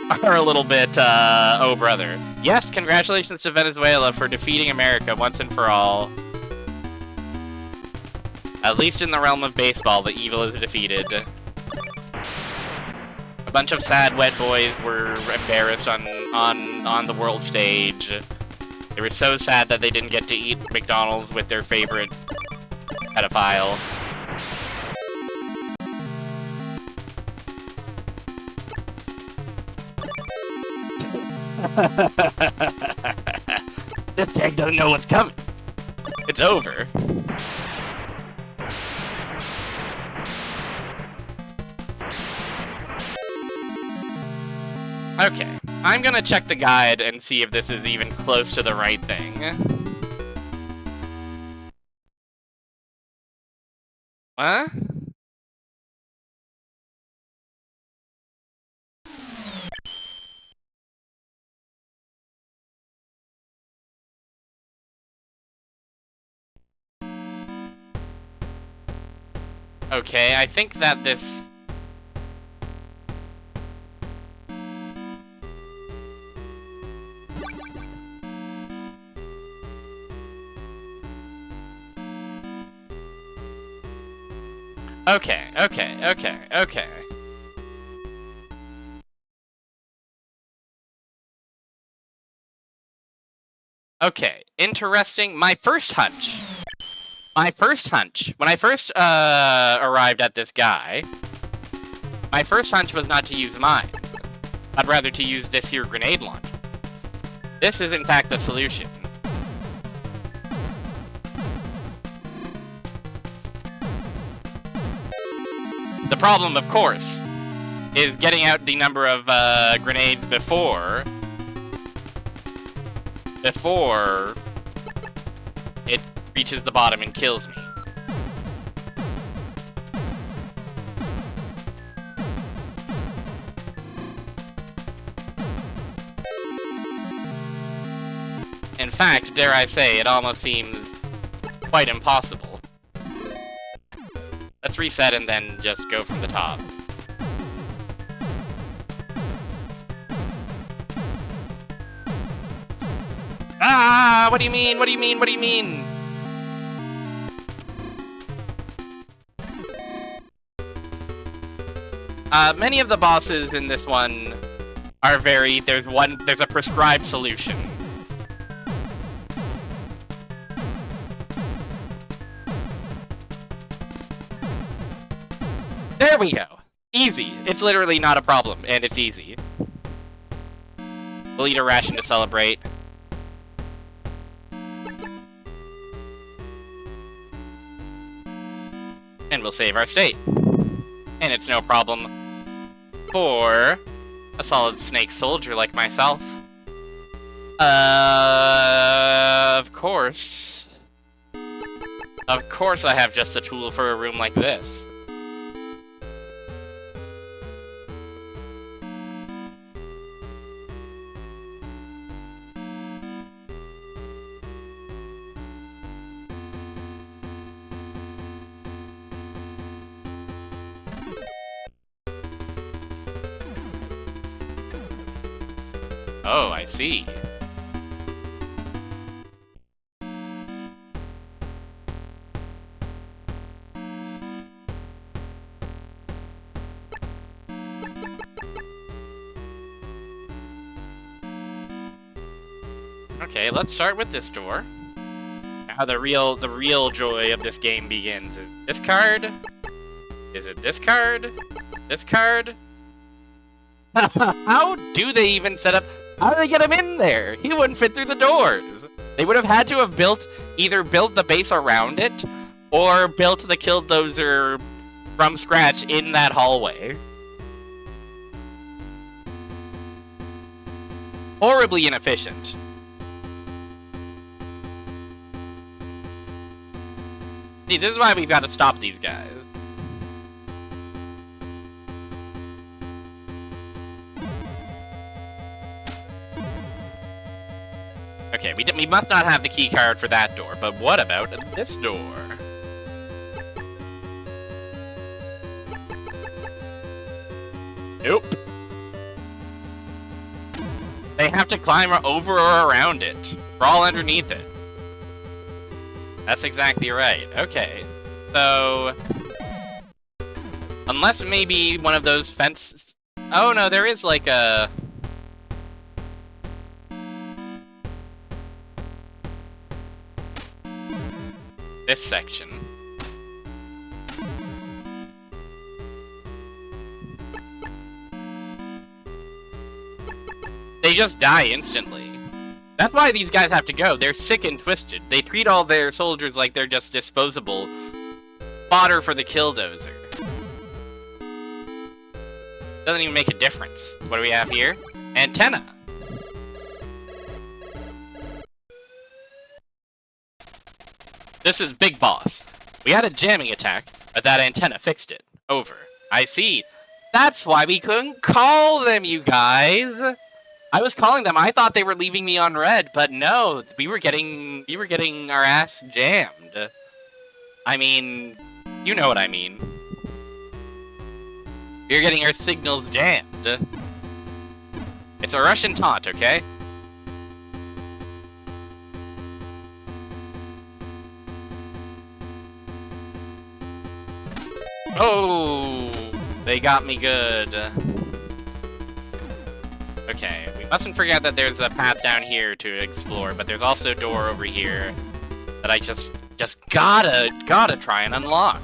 oh brother. Yes, congratulations to Venezuela for defeating America once and for all. At least in the realm of baseball, the evil is defeated. A bunch of sad wet boys were embarrassed on the world stage. They were so sad that they didn't get to eat McDonald's with their favorite pedophile. This tank doesn't know what's coming. It's over. Okay, I'm gonna check the guide and see if this is even close to the right thing. What? Okay, I think that this... Okay, okay, okay, okay. Okay, interesting. My first hunch, when I first arrived at this guy, my first hunch was not to use mine. I'd rather to use this here grenade launcher. This is in fact the solution. The problem, of course, is getting out the number of grenades before it reaches the bottom and kills me. In fact, dare I say, it almost seems quite impossible. Let's reset and then just go from the top. Ah! What do you mean? What do you mean? What do you mean? Many of the bosses in this one are there's a prescribed solution. There we go. Easy. It's literally not a problem, and it's easy. We'll eat a ration to celebrate. And we'll save our state. And it's no problem for a solid snake soldier like myself. Of course. Of course I have just a tool for a room like this. Oh, I see. Okay, let's start with this door. Now the real joy of this game begins. Is it this card? Is it this card? This card? How do they even set up? How do they get him in there? He wouldn't fit through the doors. They would have had to have either built the base around it, or built the Killdozer from scratch in that hallway. Horribly inefficient. See, this is why we've got to stop these guys. Okay, we must not have the key card for that door, but what about this door? Nope. They have to climb over or around it. Crawl underneath it. That's exactly right. Okay. So... unless maybe one of those fences... Oh no, there is like a... this section. They just die instantly. That's why these guys have to go. They're sick and twisted. They treat all their soldiers like they're just disposable fodder for the Killdozer. Doesn't even make a difference. What do we have here? Antenna. This is Big Boss. We had a jamming attack, but that antenna fixed it. Over. I see. That's why we couldn't call them, you guys. I was calling them. I thought they were leaving me on red, but no, we were getting our ass jammed. I mean, you know what I mean. You're getting our signals jammed. It's a Russian taunt, okay? They got me good. Okay, we mustn't forget that there's a path down here to explore, but there's also a door over here that I just gotta try and unlock.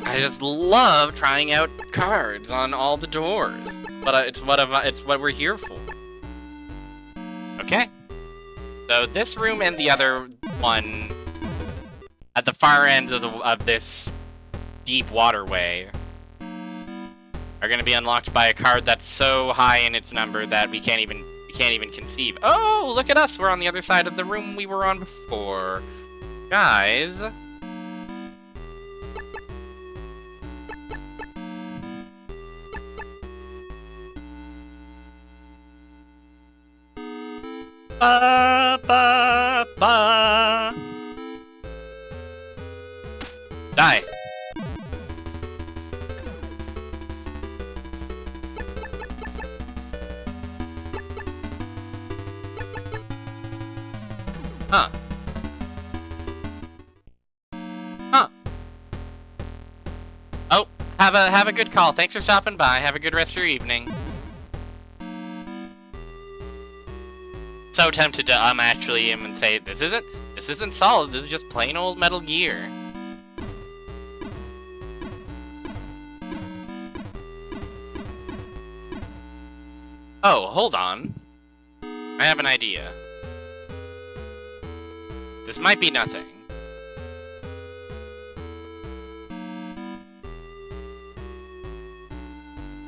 I just love trying out cards on all the doors, but it's what we're here for. Okay, so this room and the other one at the far end of this deep waterway are going to be unlocked by a card that's so high in its number that we can't even conceive. Oh, look at us! We're on the other side of the room we were on before, guys. Ba, ba, ba. Die. Huh. Huh. Oh, have a good call. Thanks for stopping by. Have a good rest of your evening. So tempted to actually him and say this isn't solid. This is just plain old Metal Gear. Oh, hold on. I have an idea. This might be nothing.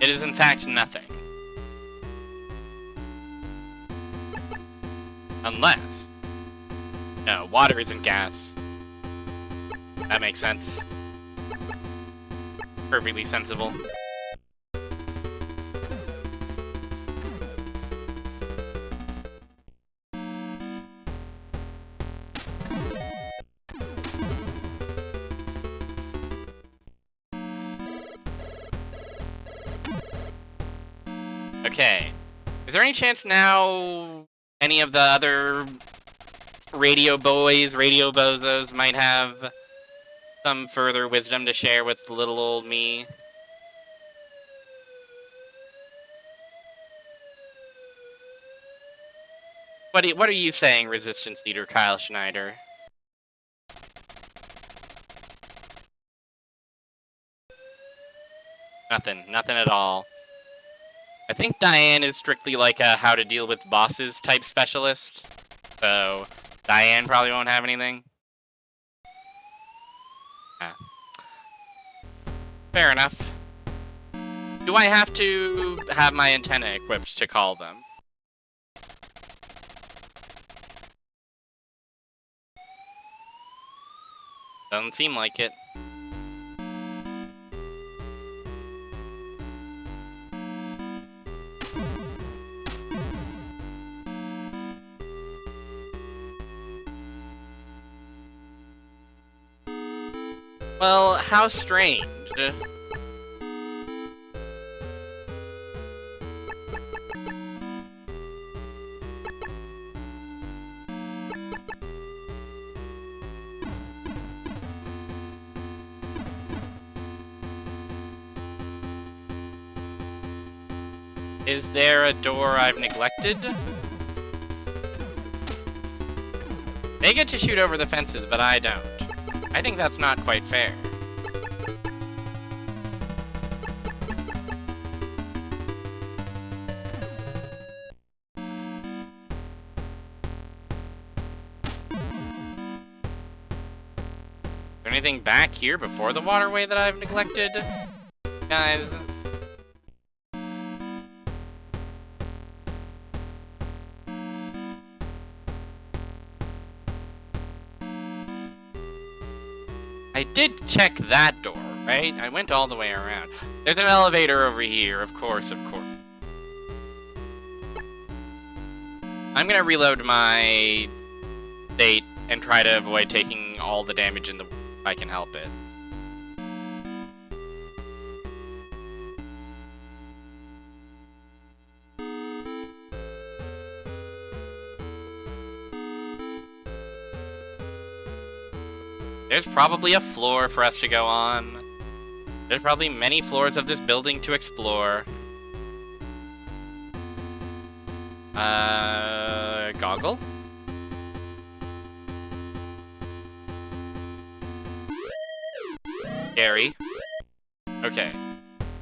It is in fact nothing. Unless... No, water isn't gas. That makes sense. Perfectly sensible. Okay. Is there any chance now any of the other radio boys, radio bozos might have some further wisdom to share with little old me? What are you saying, Resistance Leader Kyle Schneider? Nothing at all. I think Diane is strictly like a how to deal with bosses type specialist, so Diane probably won't have anything. Ah. Fair enough. Do I have to have my antenna equipped to call them? Doesn't seem like it. Well, how strange. Is there a door I've neglected? They get to shoot over the fences, but I don't. I think that's not quite fair. Is there anything back here before the waterway that I've neglected? Guys... I did check that door, right? I went all the way around. There's an elevator over here, of course, of course. I'm gonna reload my state and try to avoid taking all the damage in the... if I can help it. There's probably a floor for us to go on. There's probably many floors of this building to explore. Goggle? Scary. Okay.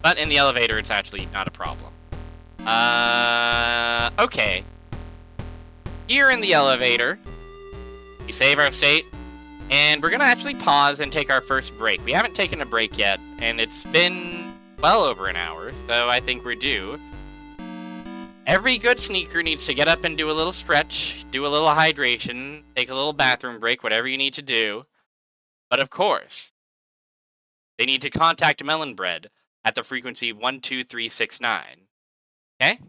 But in the elevator, it's actually not a problem. Okay. Here in the elevator, we save our state, and we're gonna actually pause and take our first break. We haven't taken a break yet, and it's been well over an hour, so I think we're due. Every good sneaker needs to get up and do a little stretch, do a little hydration, take a little bathroom break, whatever you need to do. But of course, they need to contact Melon Bread at the frequency 12369. Okay?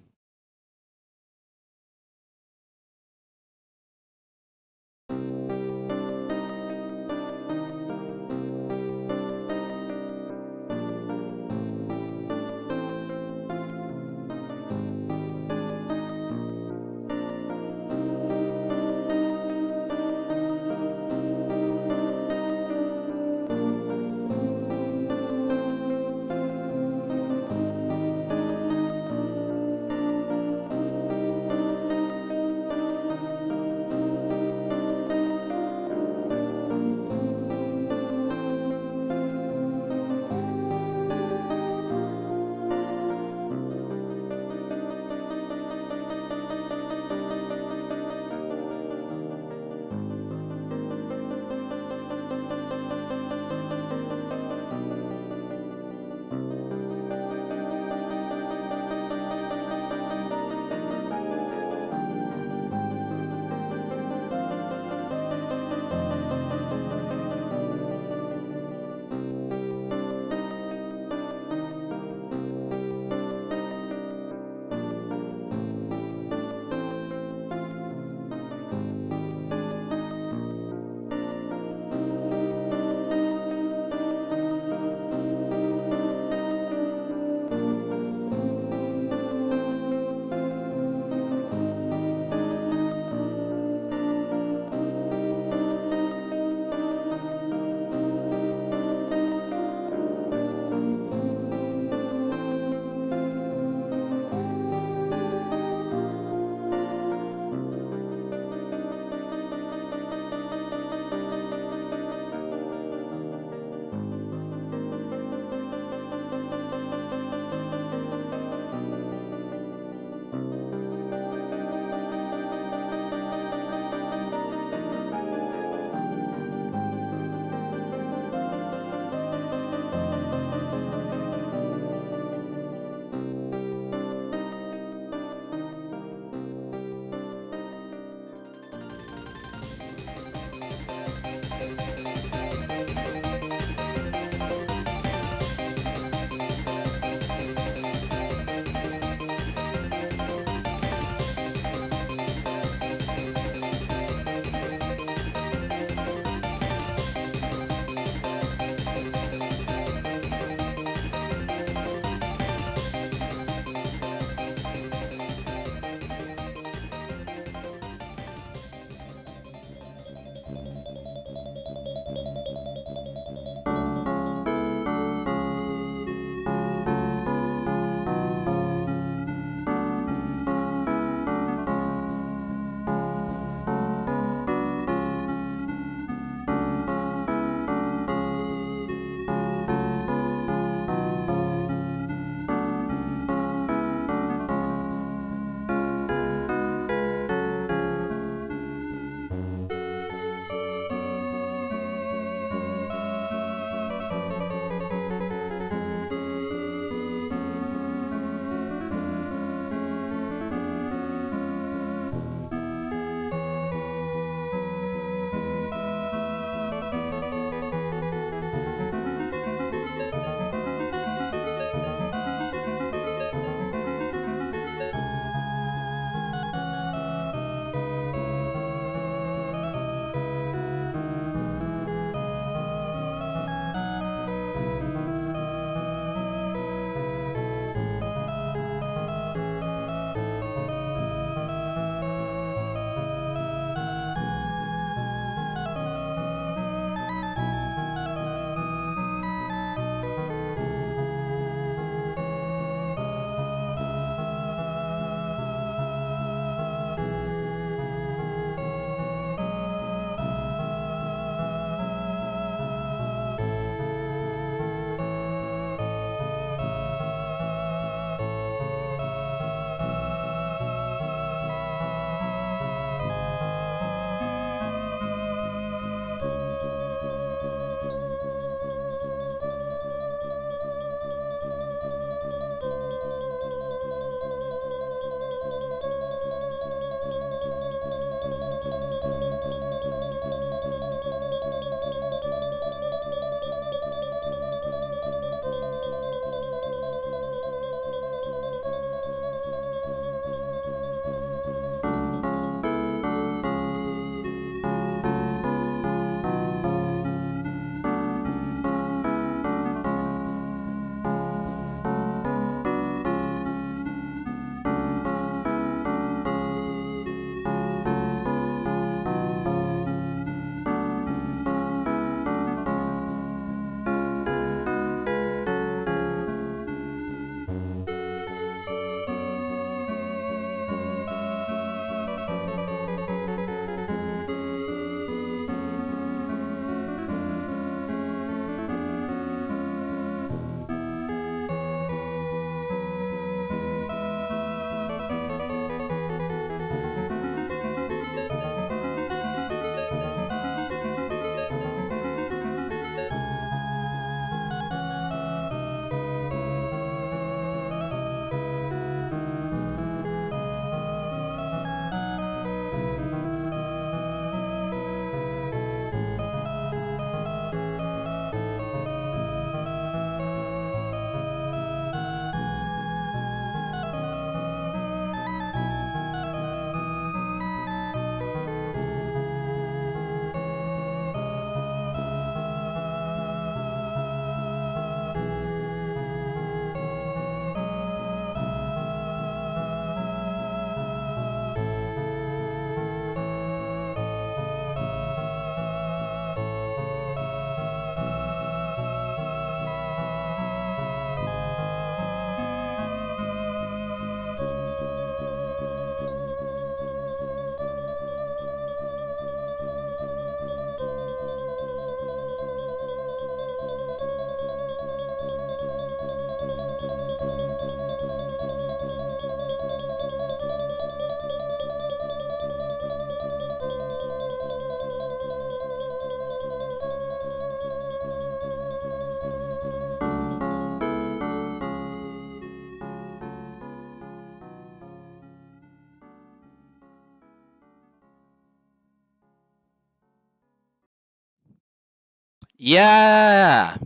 Yeah!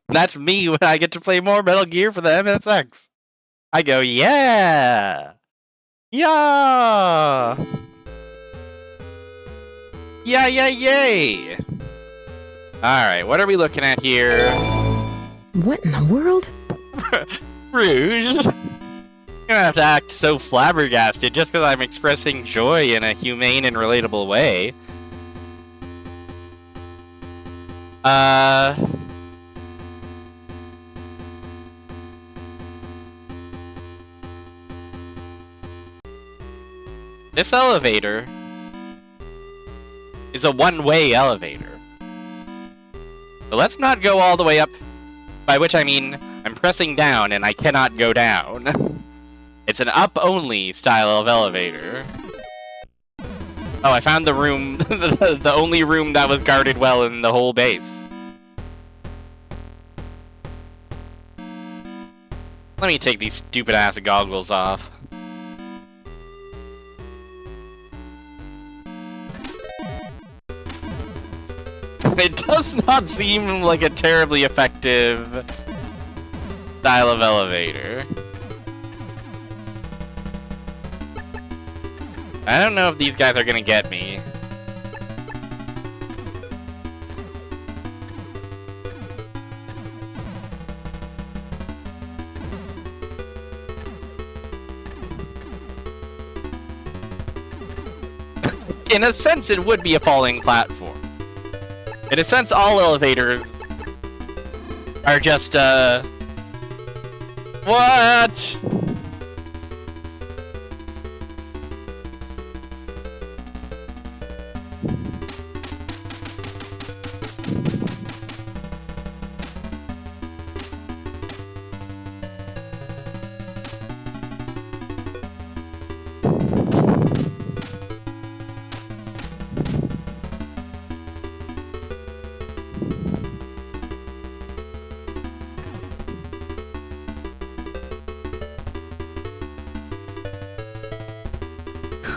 That's me when I get to play more Metal Gear for the MSX. I go, yeah! Yeah! Yeah, yay! Alright, what are we looking at here? What in the world? Rouge! You're gonna have to act so flabbergasted just because I'm expressing joy in a humane and relatable way. This elevator is a one-way elevator. So let's not go all the way up, by which I mean I'm pressing down and I cannot go down. It's an up-only style of elevator. Oh, I found the room, the only room that was guarded well in the whole base. Let me take these stupid-ass goggles off. It does not seem like a terribly effective style of elevator. I don't know if these guys are gonna get me. In a sense, it would be a falling platform. In a sense, all elevators are just, what?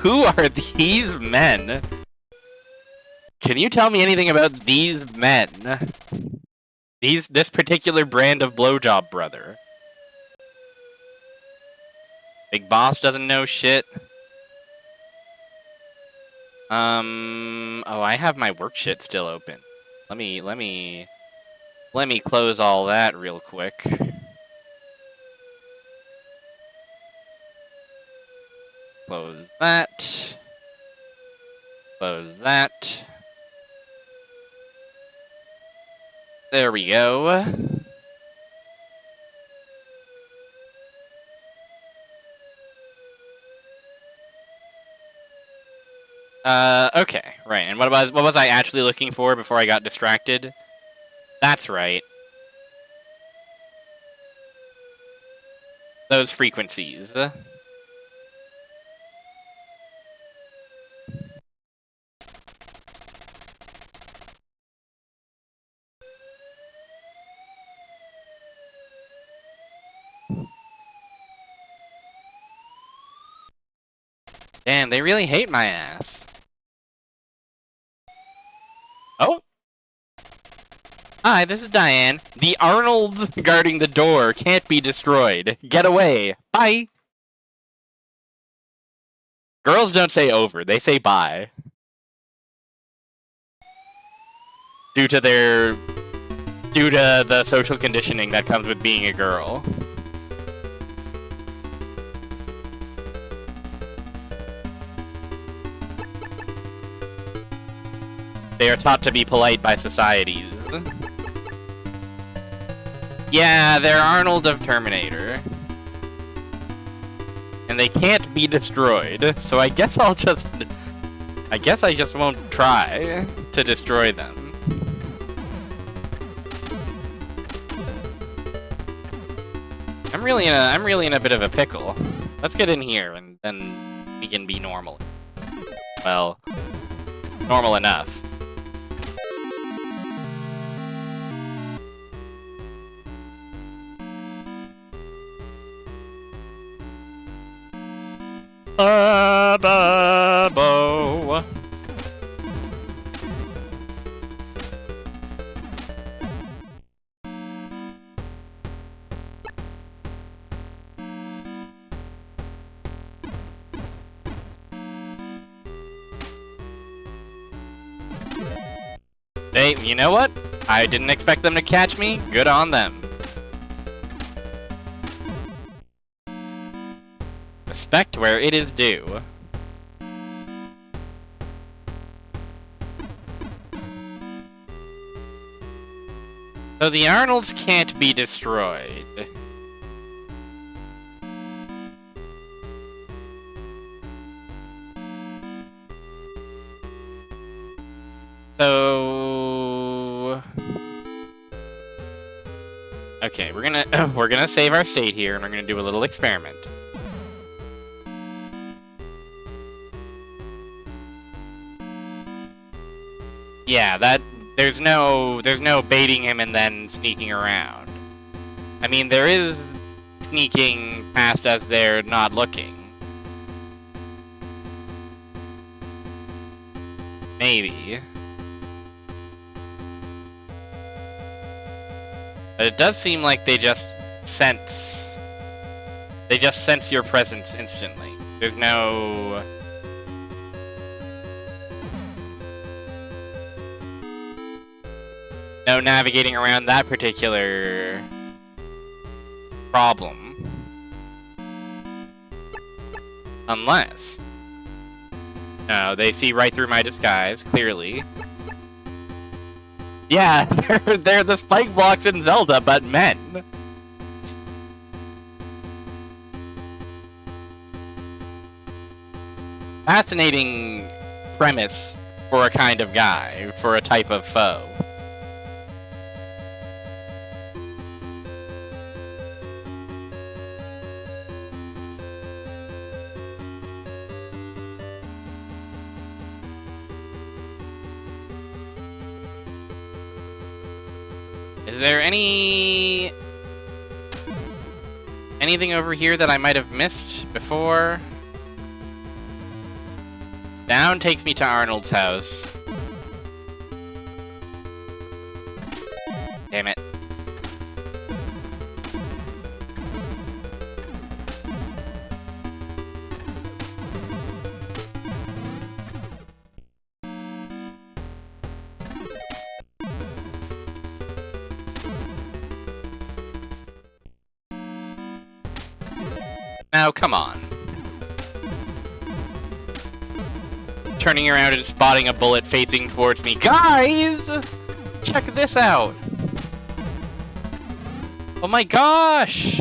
Who are these men? Can you tell me anything about these men? This particular brand of blowjob brother. Big Boss doesn't know shit. Oh, I have my work shit still open. Let me close all that real quick. Close that. Close that. There we go. Okay, right. And what was I actually looking for before I got distracted? That's right. Those frequencies. Damn, they really hate my ass. Oh! Hi, this is Diane. The Arnolds guarding the door can't be destroyed. Get away. Bye! Girls don't say over, they say bye. Due to the social conditioning that comes with being a girl. They are taught to be polite by societies. Yeah, they're Arnold of Terminator. And they can't be destroyed, so I guess I just won't try to destroy them. I'm really in a bit of a pickle. Let's get in here and then we can be normal. Well, normal enough. Ba-ba-bo. Hey, you know what? I didn't expect them to catch me. Good on them. Respect where it is due. So the Arnolds can't be destroyed. So okay, we're gonna save our state here, and we're gonna do a little experiment. Yeah, there's no baiting him and then sneaking around. I mean, there is sneaking past as they're not looking. Maybe. But it does seem like they just sense your presence instantly. There's no navigating around that particular problem. Unless... No, they see right through my disguise, clearly. Yeah, they're the spike blocks in Zelda, but men. Fascinating premise for a kind of guy, for a type of foe. Is there anything over here that I might have missed before? Down takes me to Arnold's house. Damn it. Now, come on. Turning around and spotting a bullet facing towards me. Guys! Check this out! Oh my gosh!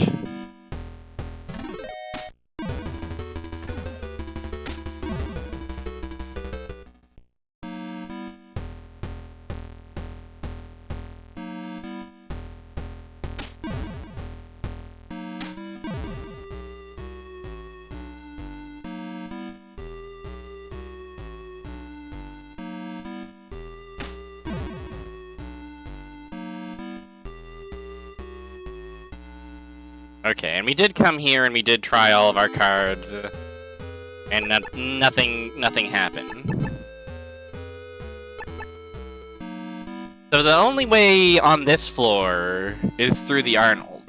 Okay, and we did come here and we did try all of our cards, and nothing happened. So the only way on this floor is through the Arnold.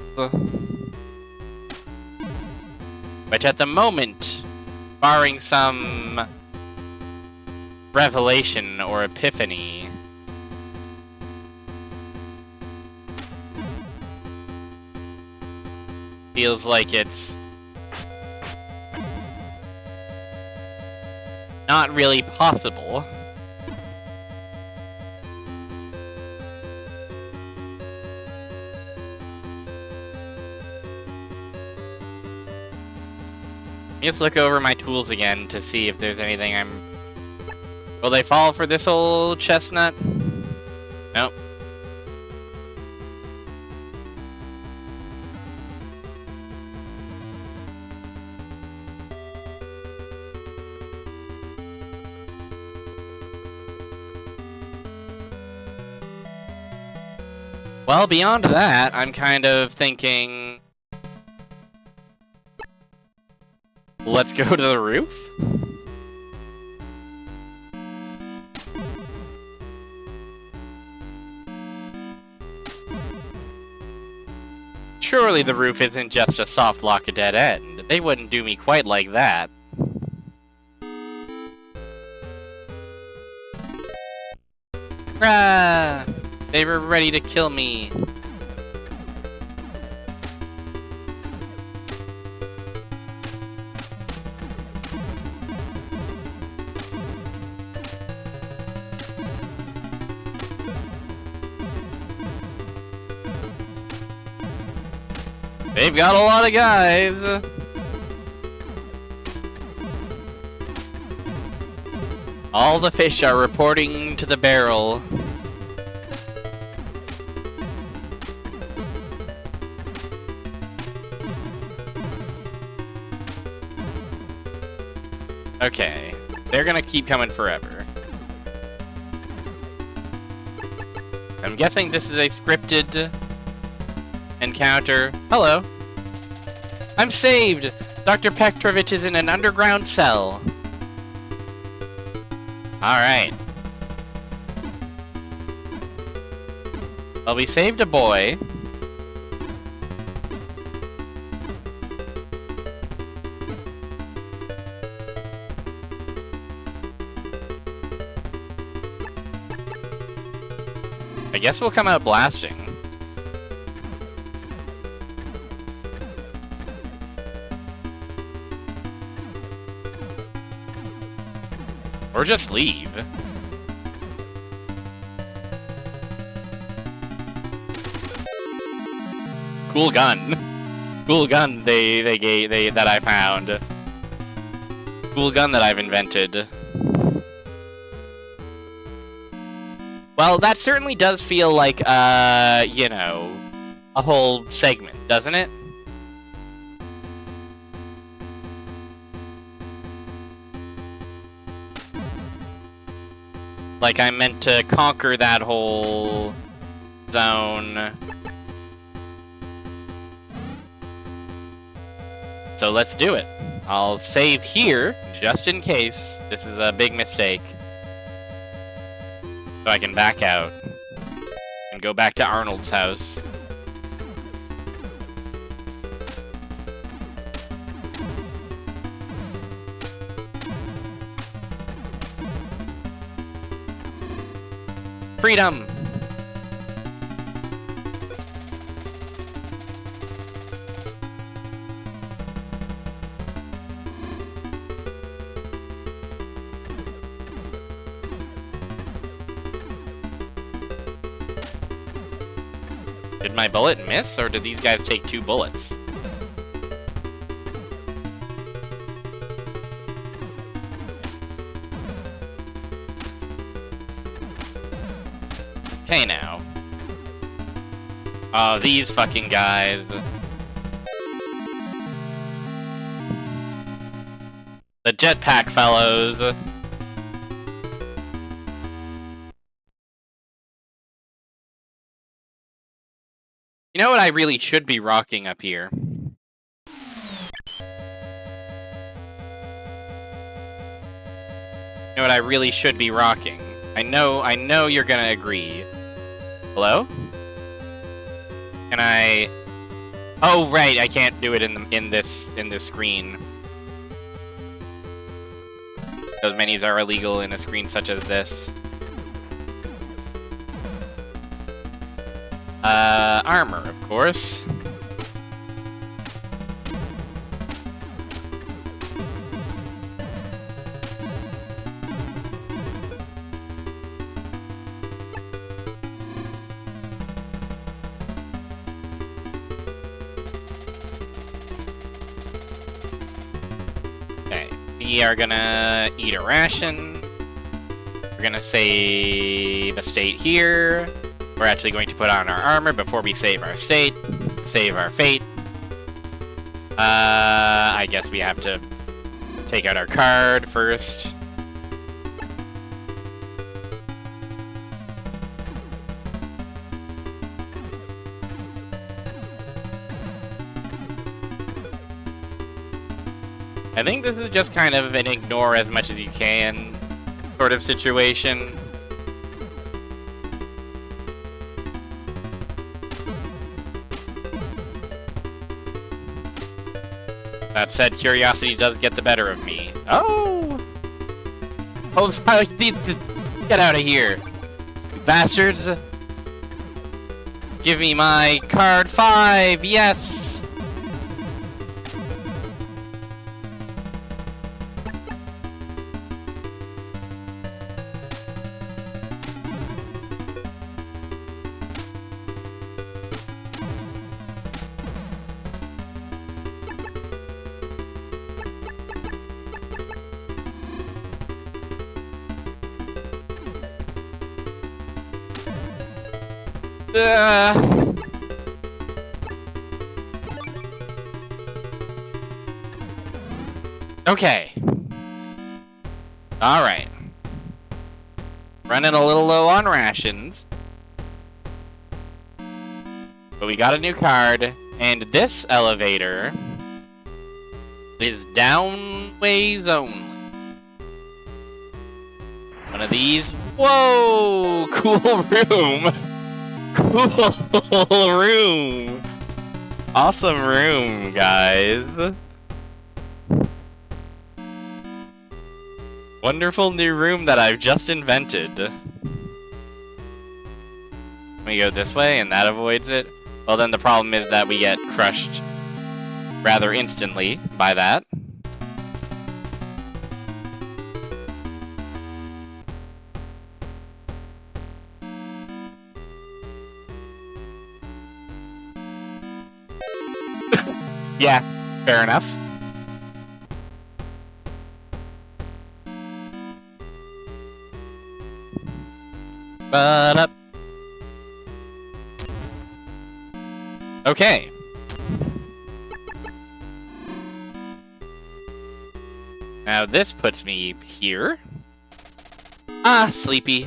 Which at the moment, barring some revelation or epiphany, feels like it's not really possible. Let's look over my tools again to see if there's anything I'm... Will they fall for this old chestnut? Nope. Well, beyond that, I'm kind of thinking... Let's go to the roof? Surely the roof isn't just a soft lock a dead end. They wouldn't do me quite like that. Rah! They were ready to kill me. They've got a lot of guys. All the fish are reporting to the barrel. Okay, they're gonna keep coming forever. I'm guessing this is a scripted encounter. Hello. I'm saved! Dr. Petrovich is in an underground cell. Alright. Well, we saved a boy. I guess we'll come out blasting. Or just leave. Cool gun. Cool gun that I found. Cool gun that I've invented. Well, that certainly does feel like, you know, a whole segment, doesn't it? Like I'm meant to conquer that whole zone. So let's do it. I'll save here, just in case this is a big mistake. So I can back out and go back to Arnold's house. Freedom! Did my bullet miss, or did these guys take 2 bullets? Okay, now. Oh, these fucking guys. The jetpack fellows. You know what I really should be rocking up here? You know what I really should be rocking? I know you're gonna agree. Hello? Can I... Oh, right, I can't do it in this screen. Those menus are illegal in a screen such as this. Armor, of course. Okay, we are gonna eat a ration. We're gonna save a state here. We're actually going to put on our armor before we save our state, save our fate. I guess we have to take out our card first. I think this is just kind of an ignore as much as you can sort of situation. That said, curiosity does get the better of me. Oh! Oh, get out of here! bastards! Give me my card 5, yes! Okay. Alright. Running a little low on rations. But we got a new card, and this elevator is downways only. One of these. Whoa! Cool room! Cool room! Awesome room, guys. Wonderful new room that I've just invented. We go this way and that avoids it. Well, then the problem is that we get crushed rather instantly by that. Yeah, fair enough. But up. Okay. Now this puts me here. Ah, sleepy.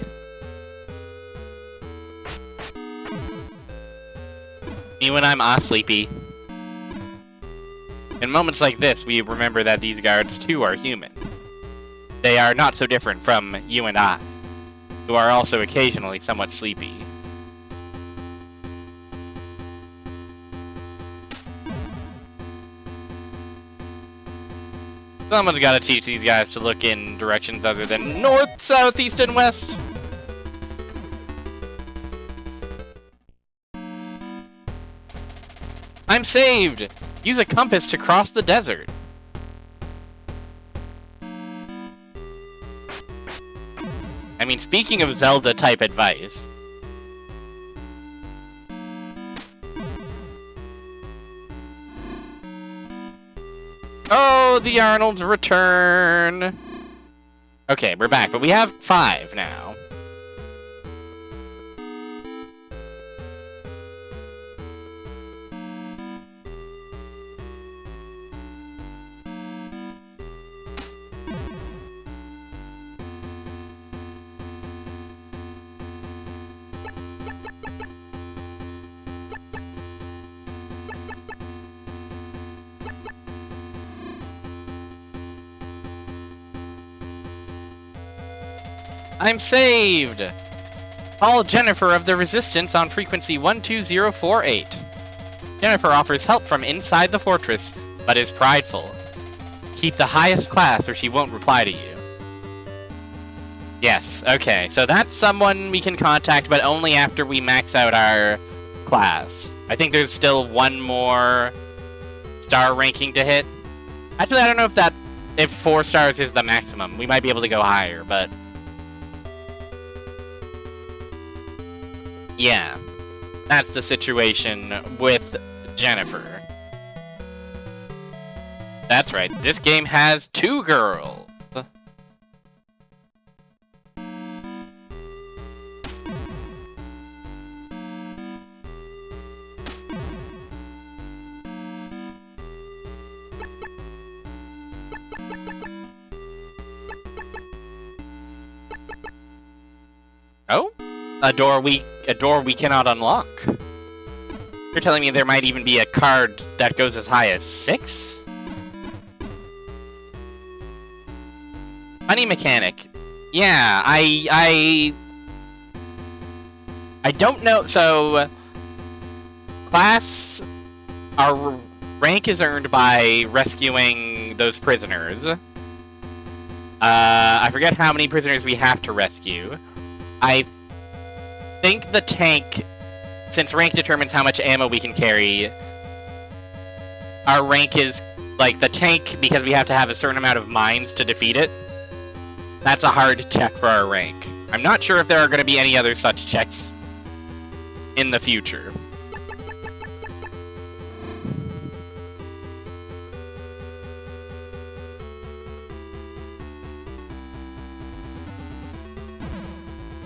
Me when I'm sleepy. In moments like this, we remember that these guards too are human. They are not so different from you and I, who are also occasionally somewhat sleepy. Someone's gotta teach these guys to look in directions other than north, south, east, and west. I'm saved! Use a compass to cross the desert. I mean, speaking of Zelda-type advice... Oh, the Arnolds return! Okay, we're back, but we have 5 now. I'm saved! Call Jennifer of the Resistance on frequency 12048. Jennifer offers help from inside the fortress, but is prideful. Keep the highest class or she won't reply to you. Yes, okay, so that's someone we can contact, but only after we max out our class. I think there's still one more star ranking to hit. Actually, I don't know if 4 stars is the maximum. We might be able to go higher, but... yeah, that's the situation with Jennifer. That's right, this game has 2 girls. Oh? A door we cannot unlock. You're telling me there might even be a card that goes as high as 6? Honey mechanic. Yeah, I don't know. So, class, our rank is earned by rescuing those prisoners. I forget how many prisoners we have to rescue. I think the tank, since rank determines how much ammo we can carry, our rank is, like, the tank, because we have to have a certain amount of mines to defeat it. That's a hard check for our rank. I'm not sure if there are going to be any other such checks in the future.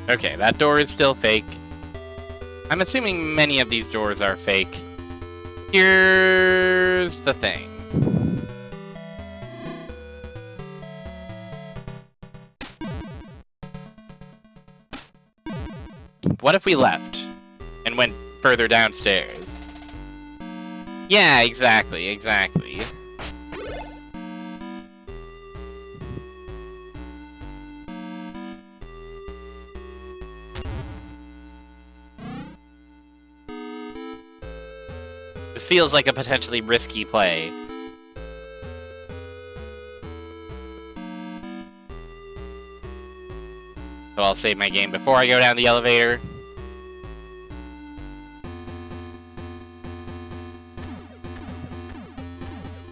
Okay, that door is still fake. I'm assuming many of these doors are fake. Here's the thing. What if we left and went further downstairs? Yeah, exactly. This feels like a potentially risky play. So I'll save my game before I go down the elevator.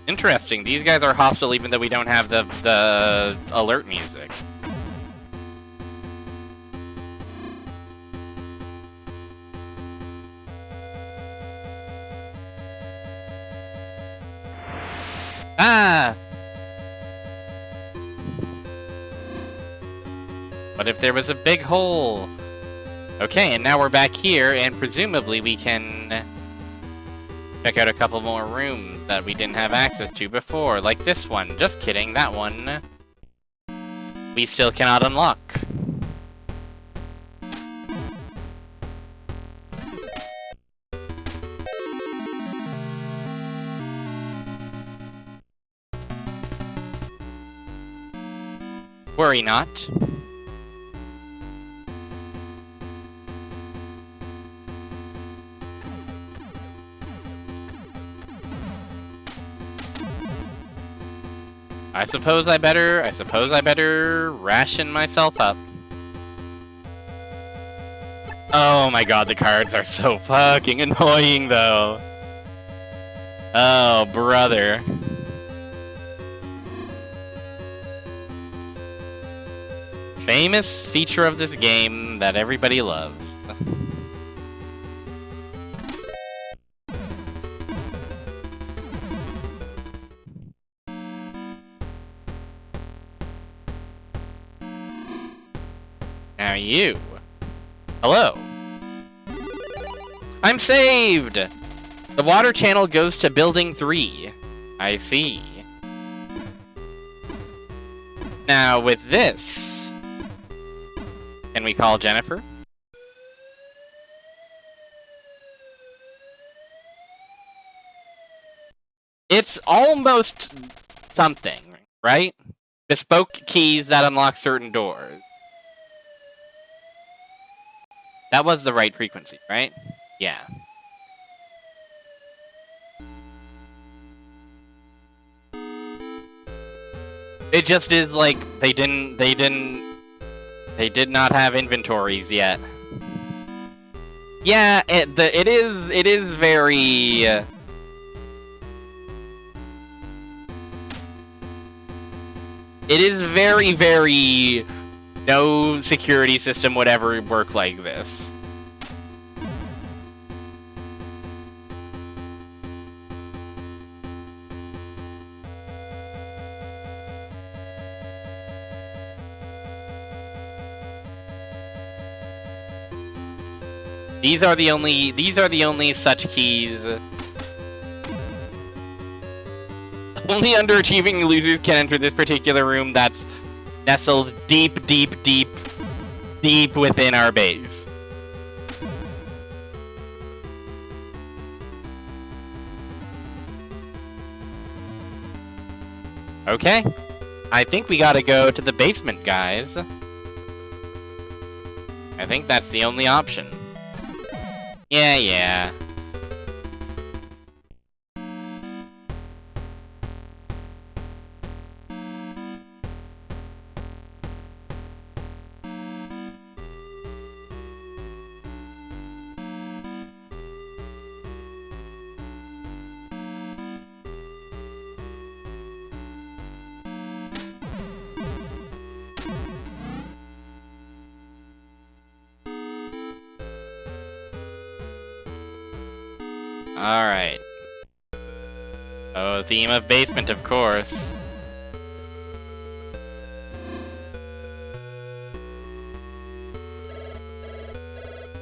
Interesting, these guys are hostile even though we don't have the alert music. Ah! What if there was a big hole? Okay, and now we're back here, and presumably we can check out a couple more rooms that we didn't have access to before, like this one. Just kidding, that one we still cannot unlock. Worry not. I suppose I better ration myself up. Oh my god, the cards are so fucking annoying though. Oh, brother. Famous feature of this game that everybody loves. Now you. Hello. I'm saved! The water channel goes to building 3. I see. Now with this, can we call Jennifer? It's almost something, right? Bespoke keys that unlock certain doors. That was the right frequency, right? Yeah. It just is like they did not have inventories yet. Yeah, it is very it is very no security system would ever work like this. These are the only such keys. Only underachieving losers can enter this particular room that's nestled deep within our base. Okay. I think we gotta go to the basement, guys. I think that's the only option. Yeah. Alright. Oh, theme of basement, of course.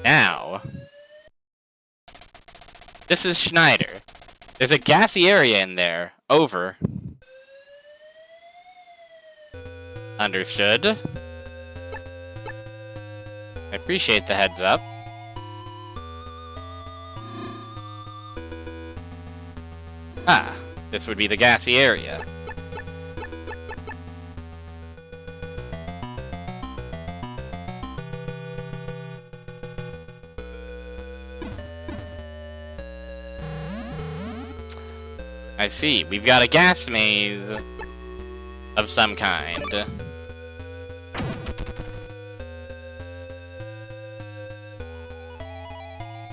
Now. This is Schneider. There's a gassy area in there. Over. Understood. I appreciate the heads up. Ah, this would be the gassy area. I see. We've got a gas maze of some kind.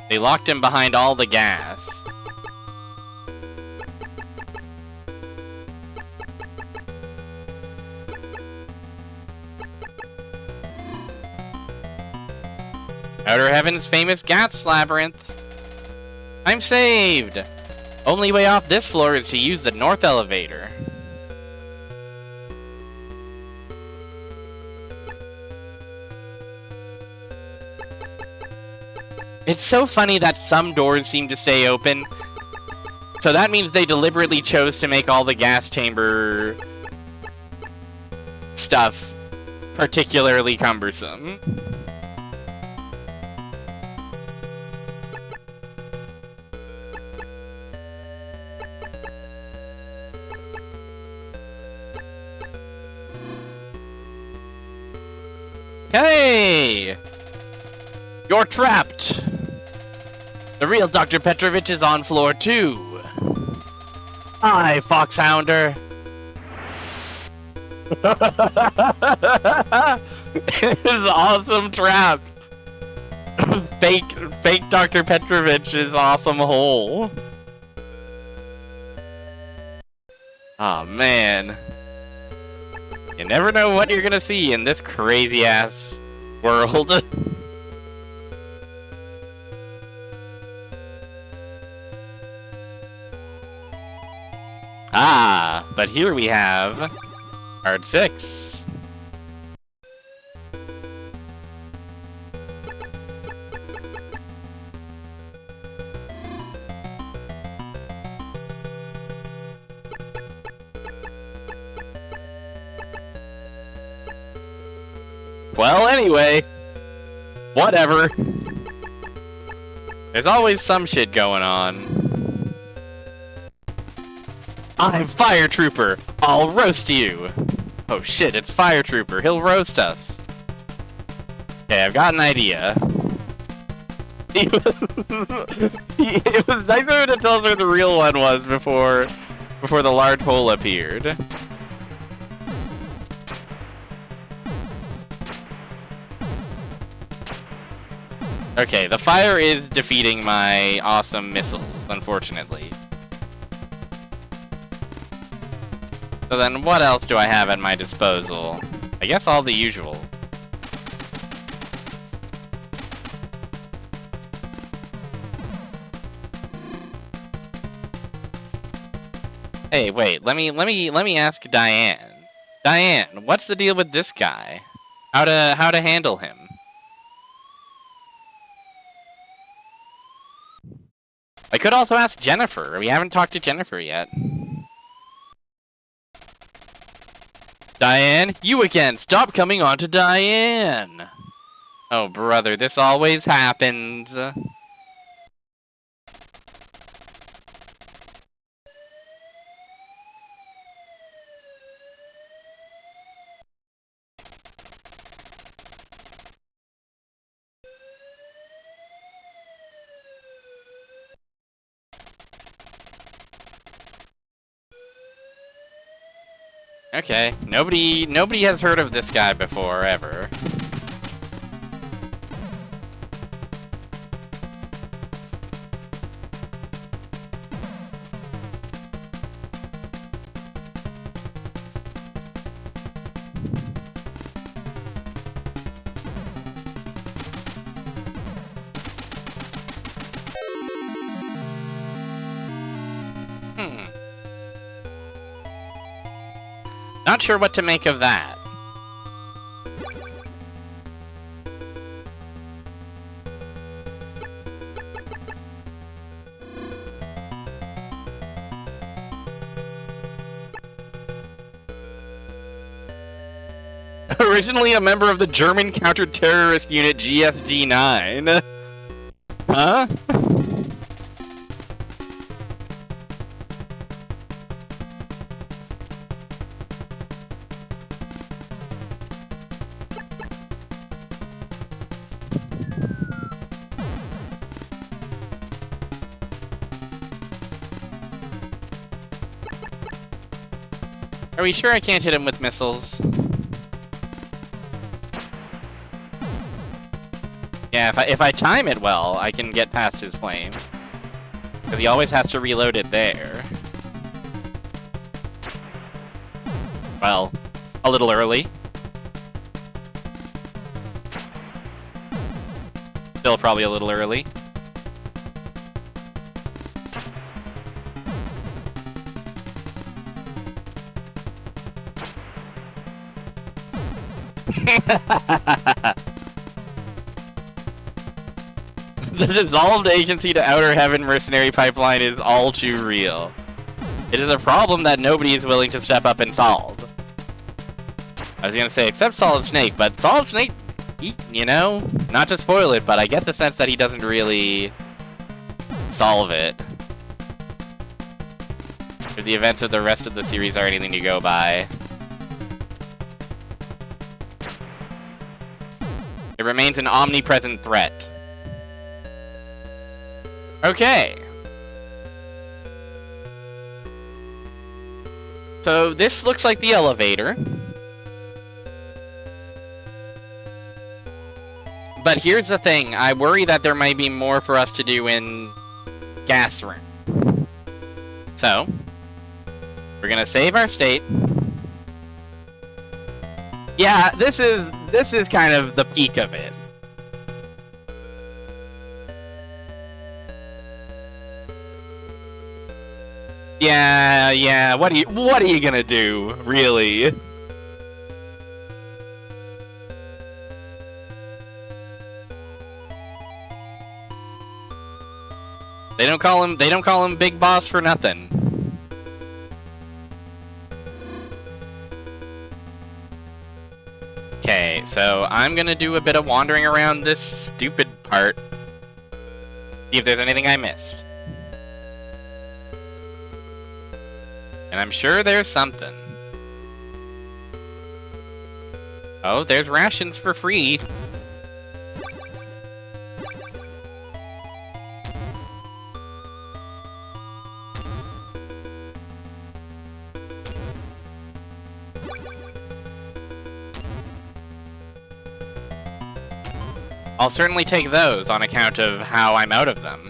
They locked him behind all the gas. Outer Heaven's famous gas labyrinth. I'm saved! Only way off this floor is to use the north elevator. It's so funny that some doors seem to stay open. So that means they deliberately chose to make all the gas chamber stuff particularly cumbersome. Hey! You're trapped! The real Dr. Petrovich is on floor 2. Hi, Foxhounder. It is awesome trap. fake Dr. Petrovich's awesome hole. Oh man. You never know what you're gonna see in this crazy ass world. Ah, but here we have card 6. Well, anyway, whatever. There's always some shit going on. I'm Fire Trooper. I'll roast you. Oh shit, it's Fire Trooper. He'll roast us. Okay, I've got an idea. It was nicer to tell us where the real one was before the large hole appeared. Okay, the fire is defeating my awesome missiles, unfortunately. So then what else do I have at my disposal? I guess all the usual. Hey, wait, let me ask Diane. Diane, what's the deal with this guy? How to handle him? I could also ask Jennifer. We haven't talked to Jennifer yet. Diane, you again. Stop coming on to Diane. Oh, brother, this always happens. Okay, nobody has heard of this guy before, ever. Not sure what to make of that. Originally a member of the German counter-terrorist unit GSG-9. Huh? Are we sure I can't hit him with missiles? Yeah, if I time it well, I can get past his flame. Because he always has to reload it there. Well, a little early. Still probably a little early. The dissolved agency to Outer Heaven mercenary pipeline is all too real. It is a problem that nobody is willing to step up and solve. I was gonna say, except Solid Snake, but Solid Snake, you know, not to spoil it, but I get the sense that he doesn't really solve it. If the events of the rest of the series are anything to go by. It remains an omnipresent threat. Okay. So this looks like the elevator. But here's the thing, I worry that there might be more for us to do in gas room. So, we're gonna save our state. Yeah, this is kind of the peak of it. Yeah, what are you gonna do, really? They don't call him Big Boss for nothing. Okay, so I'm gonna do a bit of wandering around this stupid part. See if there's anything I missed. And I'm sure there's something. Oh, there's rations for free. I'll certainly take those on account of how I'm out of them.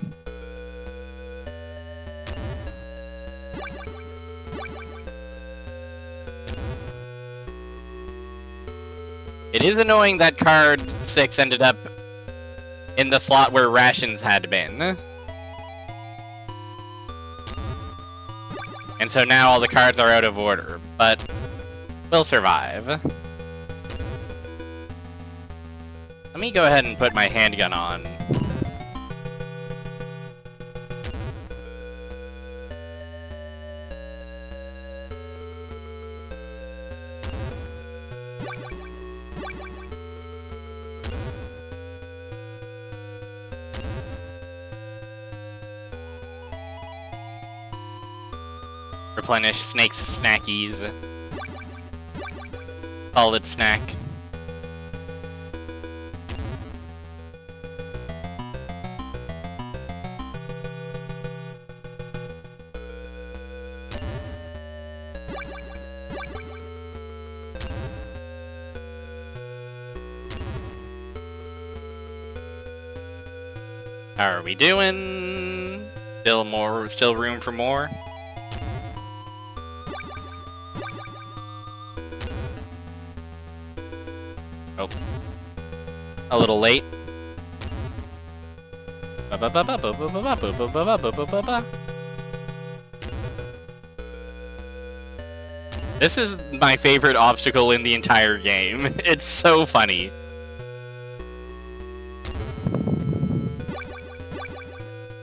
It is annoying that card 6 ended up in the slot where rations had been. And so now all the cards are out of order, but we'll survive. Let me go ahead and put my handgun on. Replenish Snake's snackies. Solid snack. How are we doing? Still room for more? Oh. A little late. This is my favorite obstacle in the entire game. It's so funny.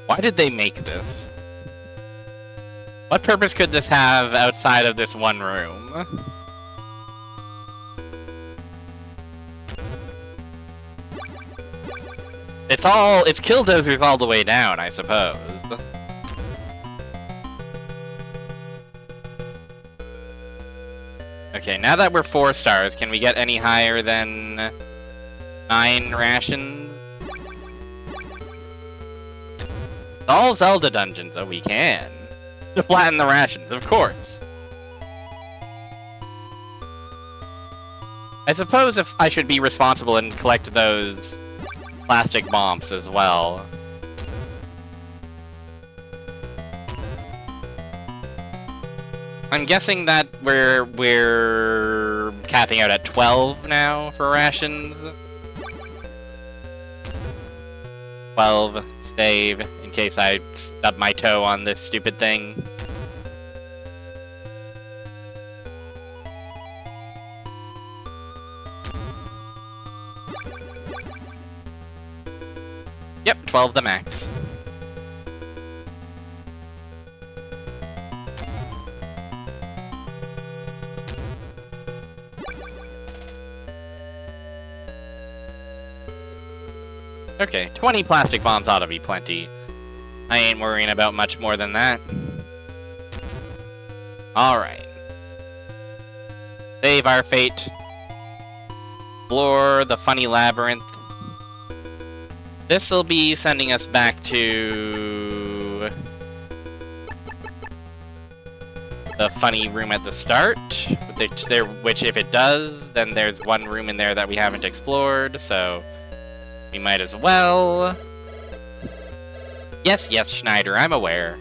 Why did they make this? What purpose could this have outside of this one room? It's killdozers all the way down, I suppose. Okay, now that we're 4 stars, can we get any higher than 9 rations? All Zelda dungeons, oh we can. To flatten the rations, of course. I suppose if I should be responsible and collect those plastic bombs as well. I'm guessing that we're capping out at 12 now for rations. 12, save, in case I stub my toe on this stupid thing. Yep, 12 the max. Okay, 20 plastic bombs ought to be plenty. I ain't worrying about much more than that. Alright. Save our fate. Explore the funny labyrinth. This'll be sending us back to the funny room at the start, which if it does, then there's one room in there that we haven't explored, so we might as well. Yes, yes, Schneider, I'm aware.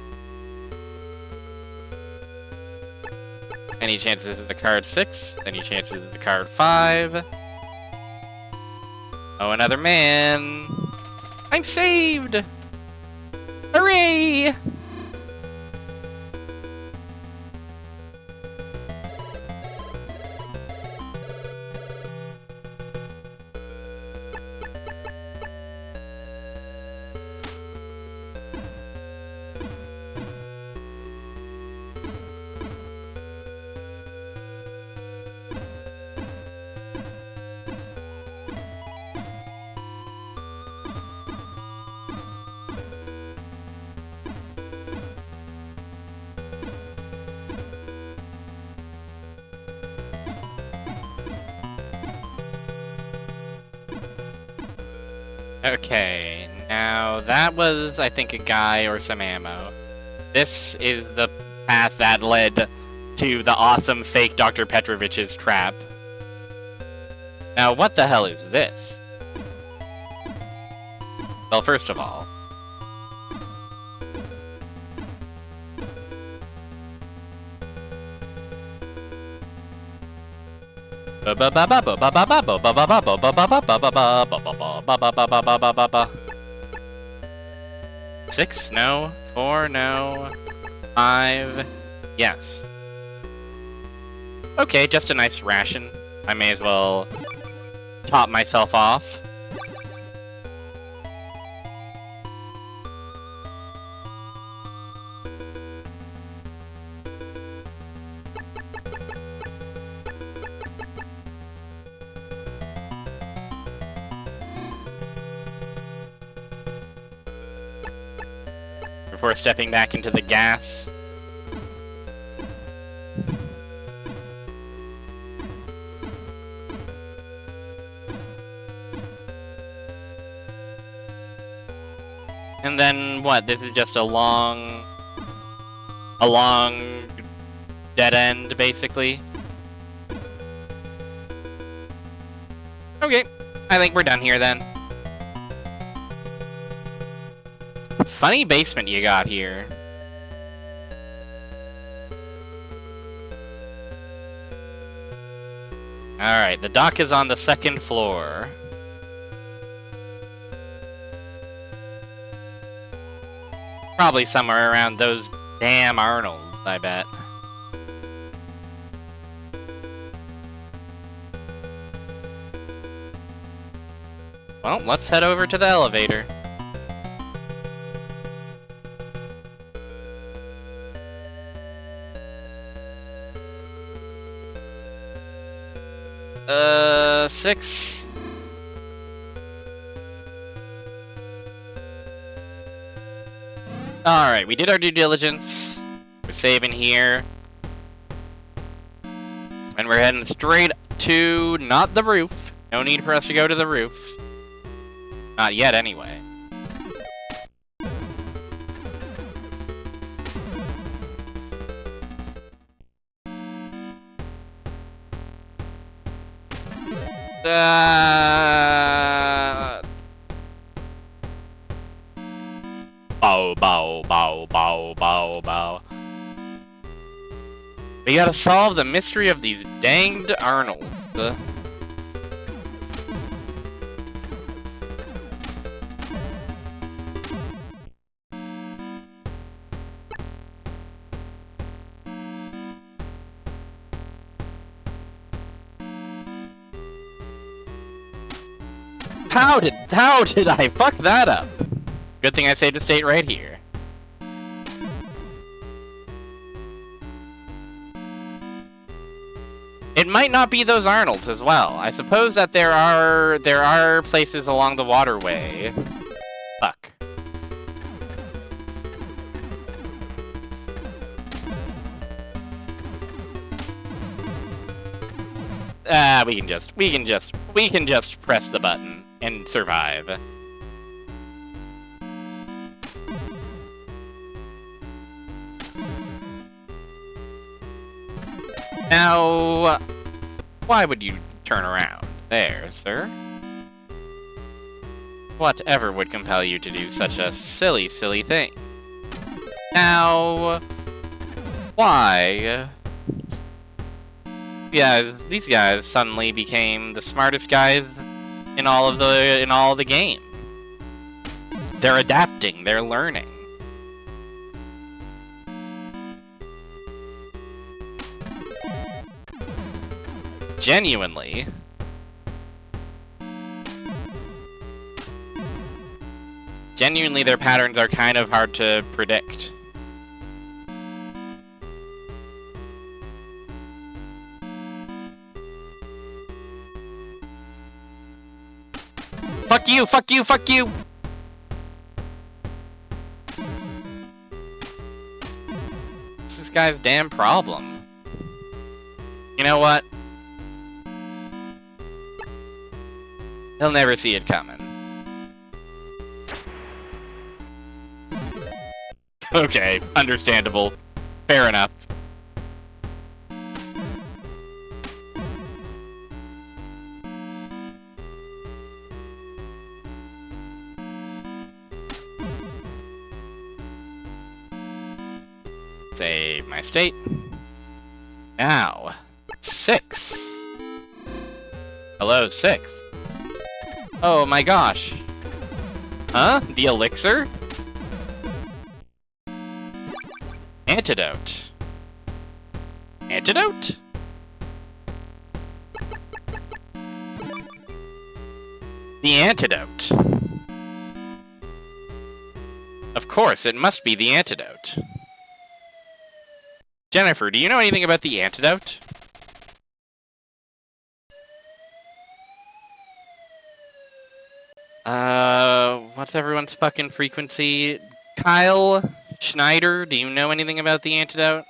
Any chances of the card 6? Any chances of the card 5? Oh, another man. I'm saved! Hooray! Okay, now that was, I think, a guy or some ammo. This is the path that led to the awesome fake Dr. Petrovich's trap. Now, what the hell is this? Well, first of all, Six? No. 4? No. 5? Yes. Okay, just a nice ration. I may as well top myself off. Before stepping back into the gas. And then what? This is just a long dead end, basically. Okay, I think we're done here then. Funny basement you got here. Alright, the dock is on the 2nd floor. Probably somewhere around those damn Arnolds, I bet. Well, let's head over to the elevator. Six. Alright, we did our due diligence. We're saving here. And we're heading straight to, not the roof. No need for us to go to the roof. Not yet, anyway. Bow, bow, bow, bow, bow, bow. We gotta solve the mystery of these danged Arnolds. How did I fuck that up? Good thing I saved a state right here. It might not be those Arnolds as well. I suppose that there are places along the waterway. Fuck. We can just press the button and survive. Now, why would you turn around there, sir? Whatever would compel you to do such a silly, silly thing? Now, why? Yeah, these guys suddenly became the smartest guys in all of the game. They're adapting, they're learning. Genuinely. Genuinely, their patterns are kind of hard to predict. Fuck you, fuck you, fuck you! It's this guy's damn problem. You know what? He'll never see it coming. Okay, understandable. Fair enough. Save my state. Now, 6. Hello, 6. Oh my gosh. Huh? The elixir? Antidote. Antidote? The antidote. Of course, it must be the antidote. Jennifer, do you know anything about the antidote? What's everyone's fucking frequency? Kyle Schneider, do you know anything about the antidote?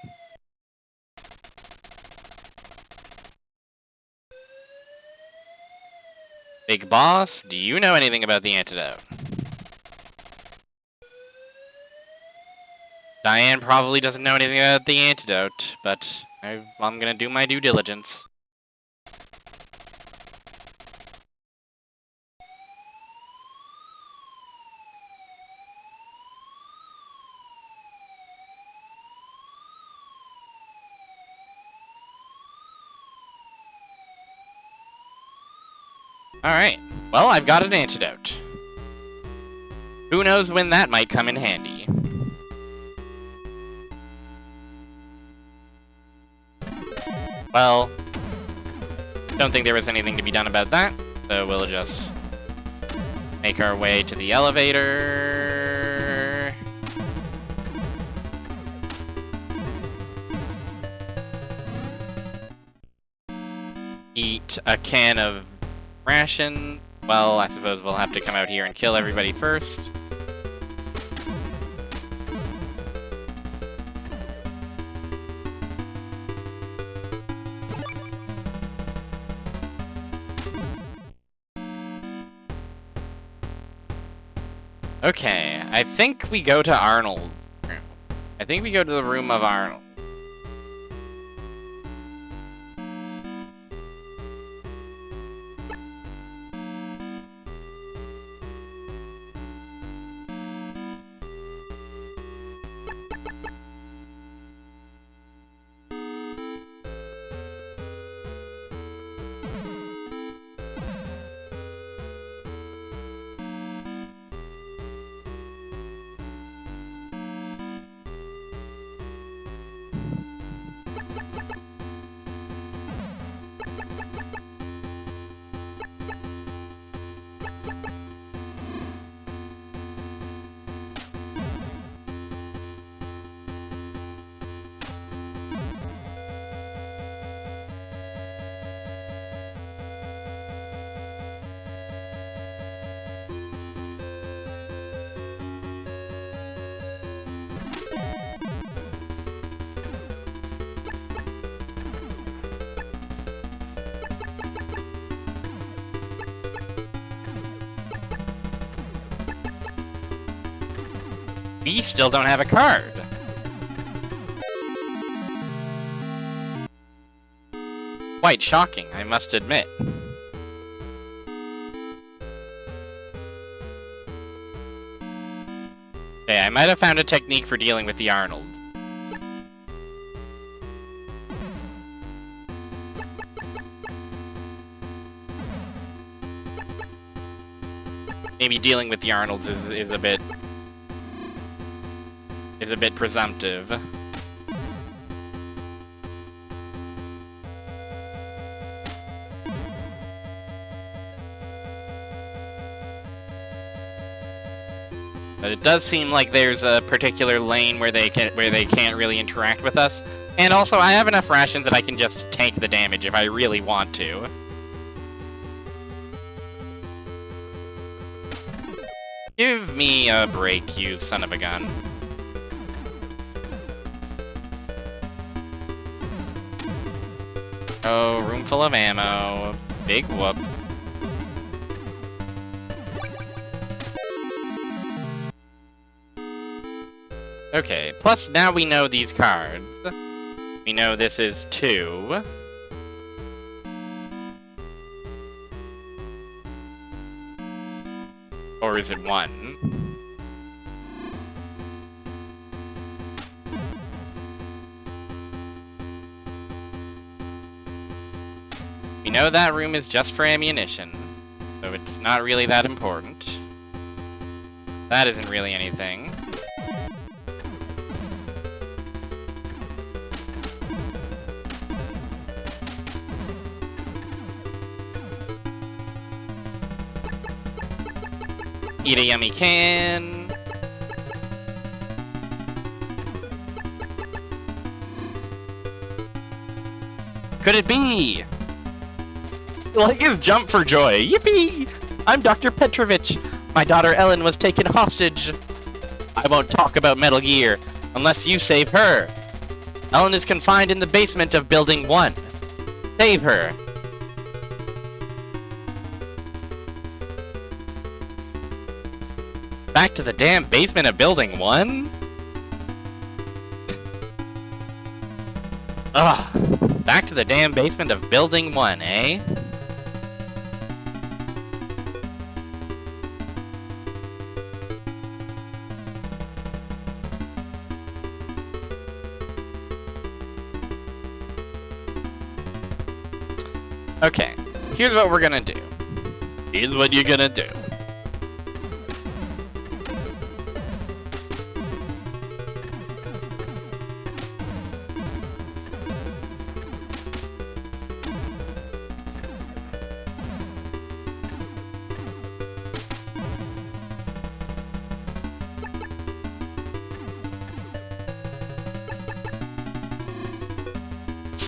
Big Boss, do you know anything about the antidote? Diane probably doesn't know anything about the antidote, but I'm gonna do my due diligence. Alright, well, I've got an antidote. Who knows when that might come in handy. Well, don't think there was anything to be done about that, so we'll just Make our way to the elevator. Eat a can of ration. Well, I suppose we'll have to come out here and kill everybody first. Okay, I think we go to Arnold. I think we go to the room of Arnold. We still don't have a card. Quite shocking, I must admit. Okay, I might have found a technique for dealing with the Arnold. Maybe dealing with the Arnolds is a bit presumptive. But it does seem like there's a particular lane where they can't really interact with us. And also, I have enough rations that I can just tank the damage if I really want to. Give me a break, you son of a gun. Oh, room full of ammo. Big whoop. Okay, plus now we know these cards. We know this is 2. Or is it 1? We know that room is just for ammunition, so it's not really that important. That isn't really anything. Eat a yummy can. Could it be? Like his jump for joy. Yippee! I'm Dr. Petrovich. My daughter Ellen was taken hostage. I won't talk about Metal Gear unless you save her. Ellen is confined in the basement of Building 1. Save her. Back to the damn basement of Building 1? Ugh. Back to the damn basement of Building 1, eh? Okay, here's what we're gonna do. Here's what you're gonna do.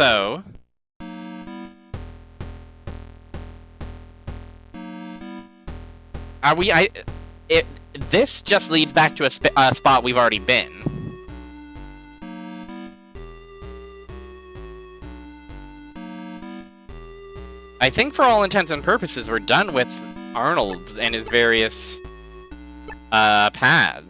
so... Are we... This just leads back to a spot we've already been. I think for all intents and purposes, we're done with Arnold and his various paths.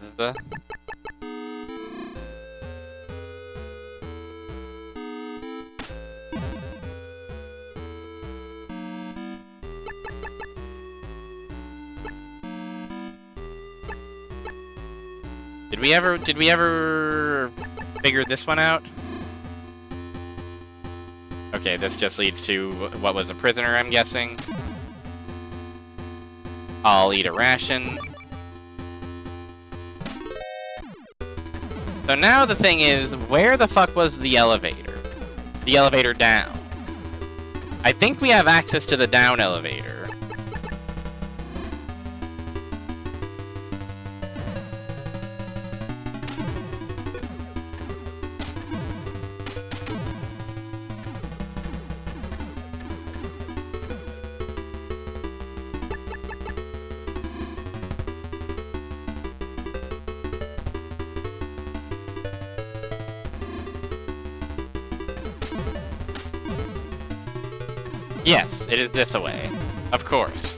Did we ever figure this one out? Okay, this just leads to what was a prisoner, I'm guessing. I'll eat a ration. So now the thing is, where the fuck was the elevator? The elevator down. I think we have access to the down elevator. Yes, it is this away. Of course.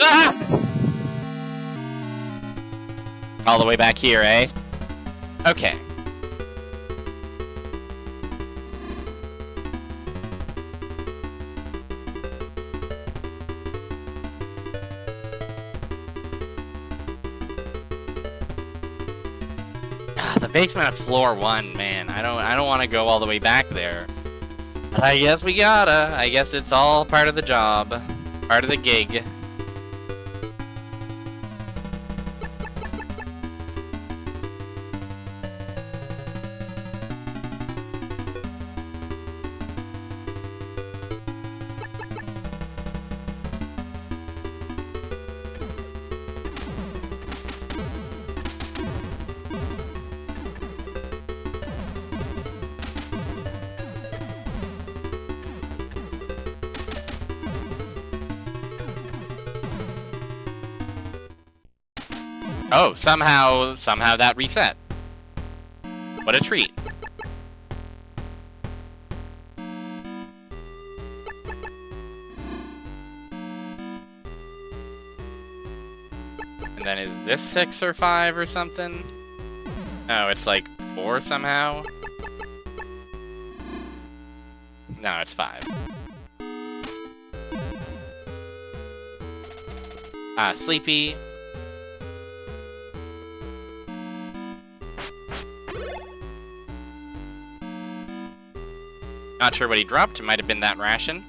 Ah! All the way back here, eh? Okay. The basement of floor 1, man. I don't want to go all the way back there. But I guess we gotta. I guess it's all part of the job. Part of the gig. Oh, somehow that reset. What a treat. And then is this 6 or 5 or something? No, it's like 4 somehow. No, it's 5. Ah, sleepy. Not sure what he dropped. It might have been that ration.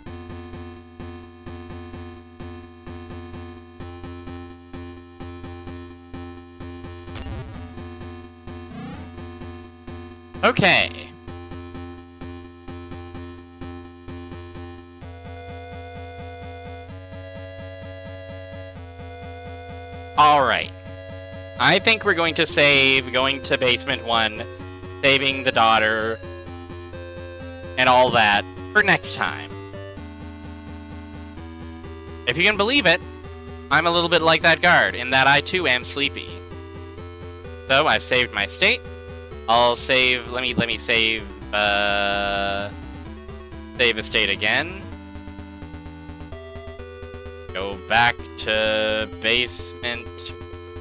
Okay. Alright. I think we're going to save going to basement 1, saving the daughter, and all that for next time. If you can believe it, I'm a little bit like that guard, in that I too am sleepy. So I've saved my state. I'll save, let me save, save a state again. Go back to basement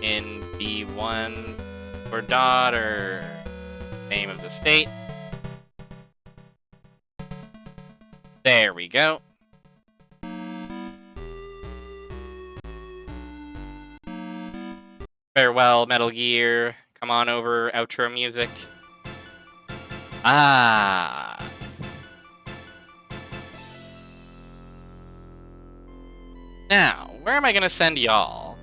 in B1 for daughter. Name of the state. There we go. Farewell, Metal Gear. Come on over, outro music. Ah. Now, where am I gonna send y'all?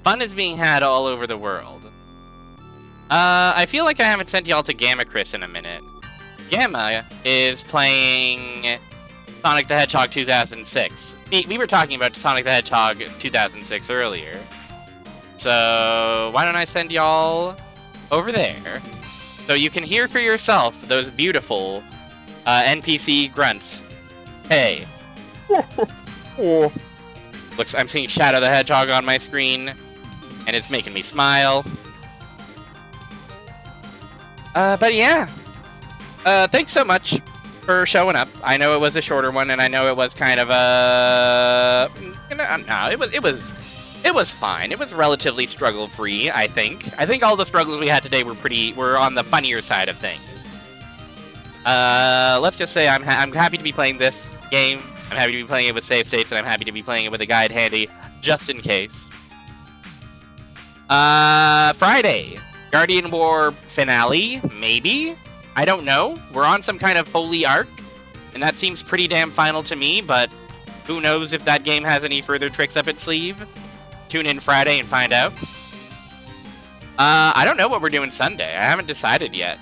Fun is being had all over the world. I feel like I haven't sent y'all to Gamma Chris in a minute. Gamma is playing Sonic the Hedgehog 2006. We were talking about Sonic the Hedgehog 2006 earlier. So why don't I send y'all over there so you can hear for yourself those beautiful NPC grunts. Hey. Looks, I'm seeing Shadow the Hedgehog on my screen, and it's making me smile. But yeah. Thanks so much for showing up. I know it was a shorter one, and I know it was kind of a... No, it was fine. It was relatively struggle-free, I think. I think all the struggles we had today were on the funnier side of things. Let's just say I'm happy to be playing this game. I'm happy to be playing it with save states, and I'm happy to be playing it with a guide handy, just in case. Friday. Guardian War finale, maybe? I don't know. We're on some kind of holy arc, and that seems pretty damn final to me, but who knows if that game has any further tricks up its sleeve? Tune in Friday and find out. I don't know what we're doing Sunday. I haven't decided yet.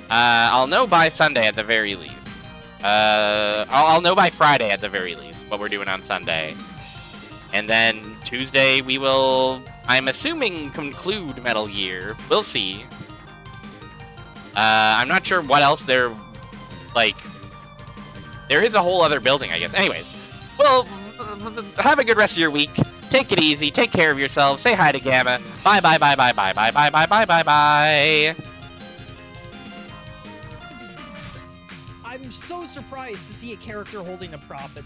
I'll know by Sunday at the very least. I'll know by Friday at the very least what we're doing on Sunday. And then Tuesday we will, I'm assuming, conclude Metal Gear. We'll see. I'm not sure what else there is a whole other building, I guess. Anyways, well, have a good rest of your week. Take it easy. Take care of yourselves. Say hi to Gamma. Bye, bye, bye, bye, bye, bye, bye, bye, bye, bye, bye. I'm so surprised to see a character holding a prop in this.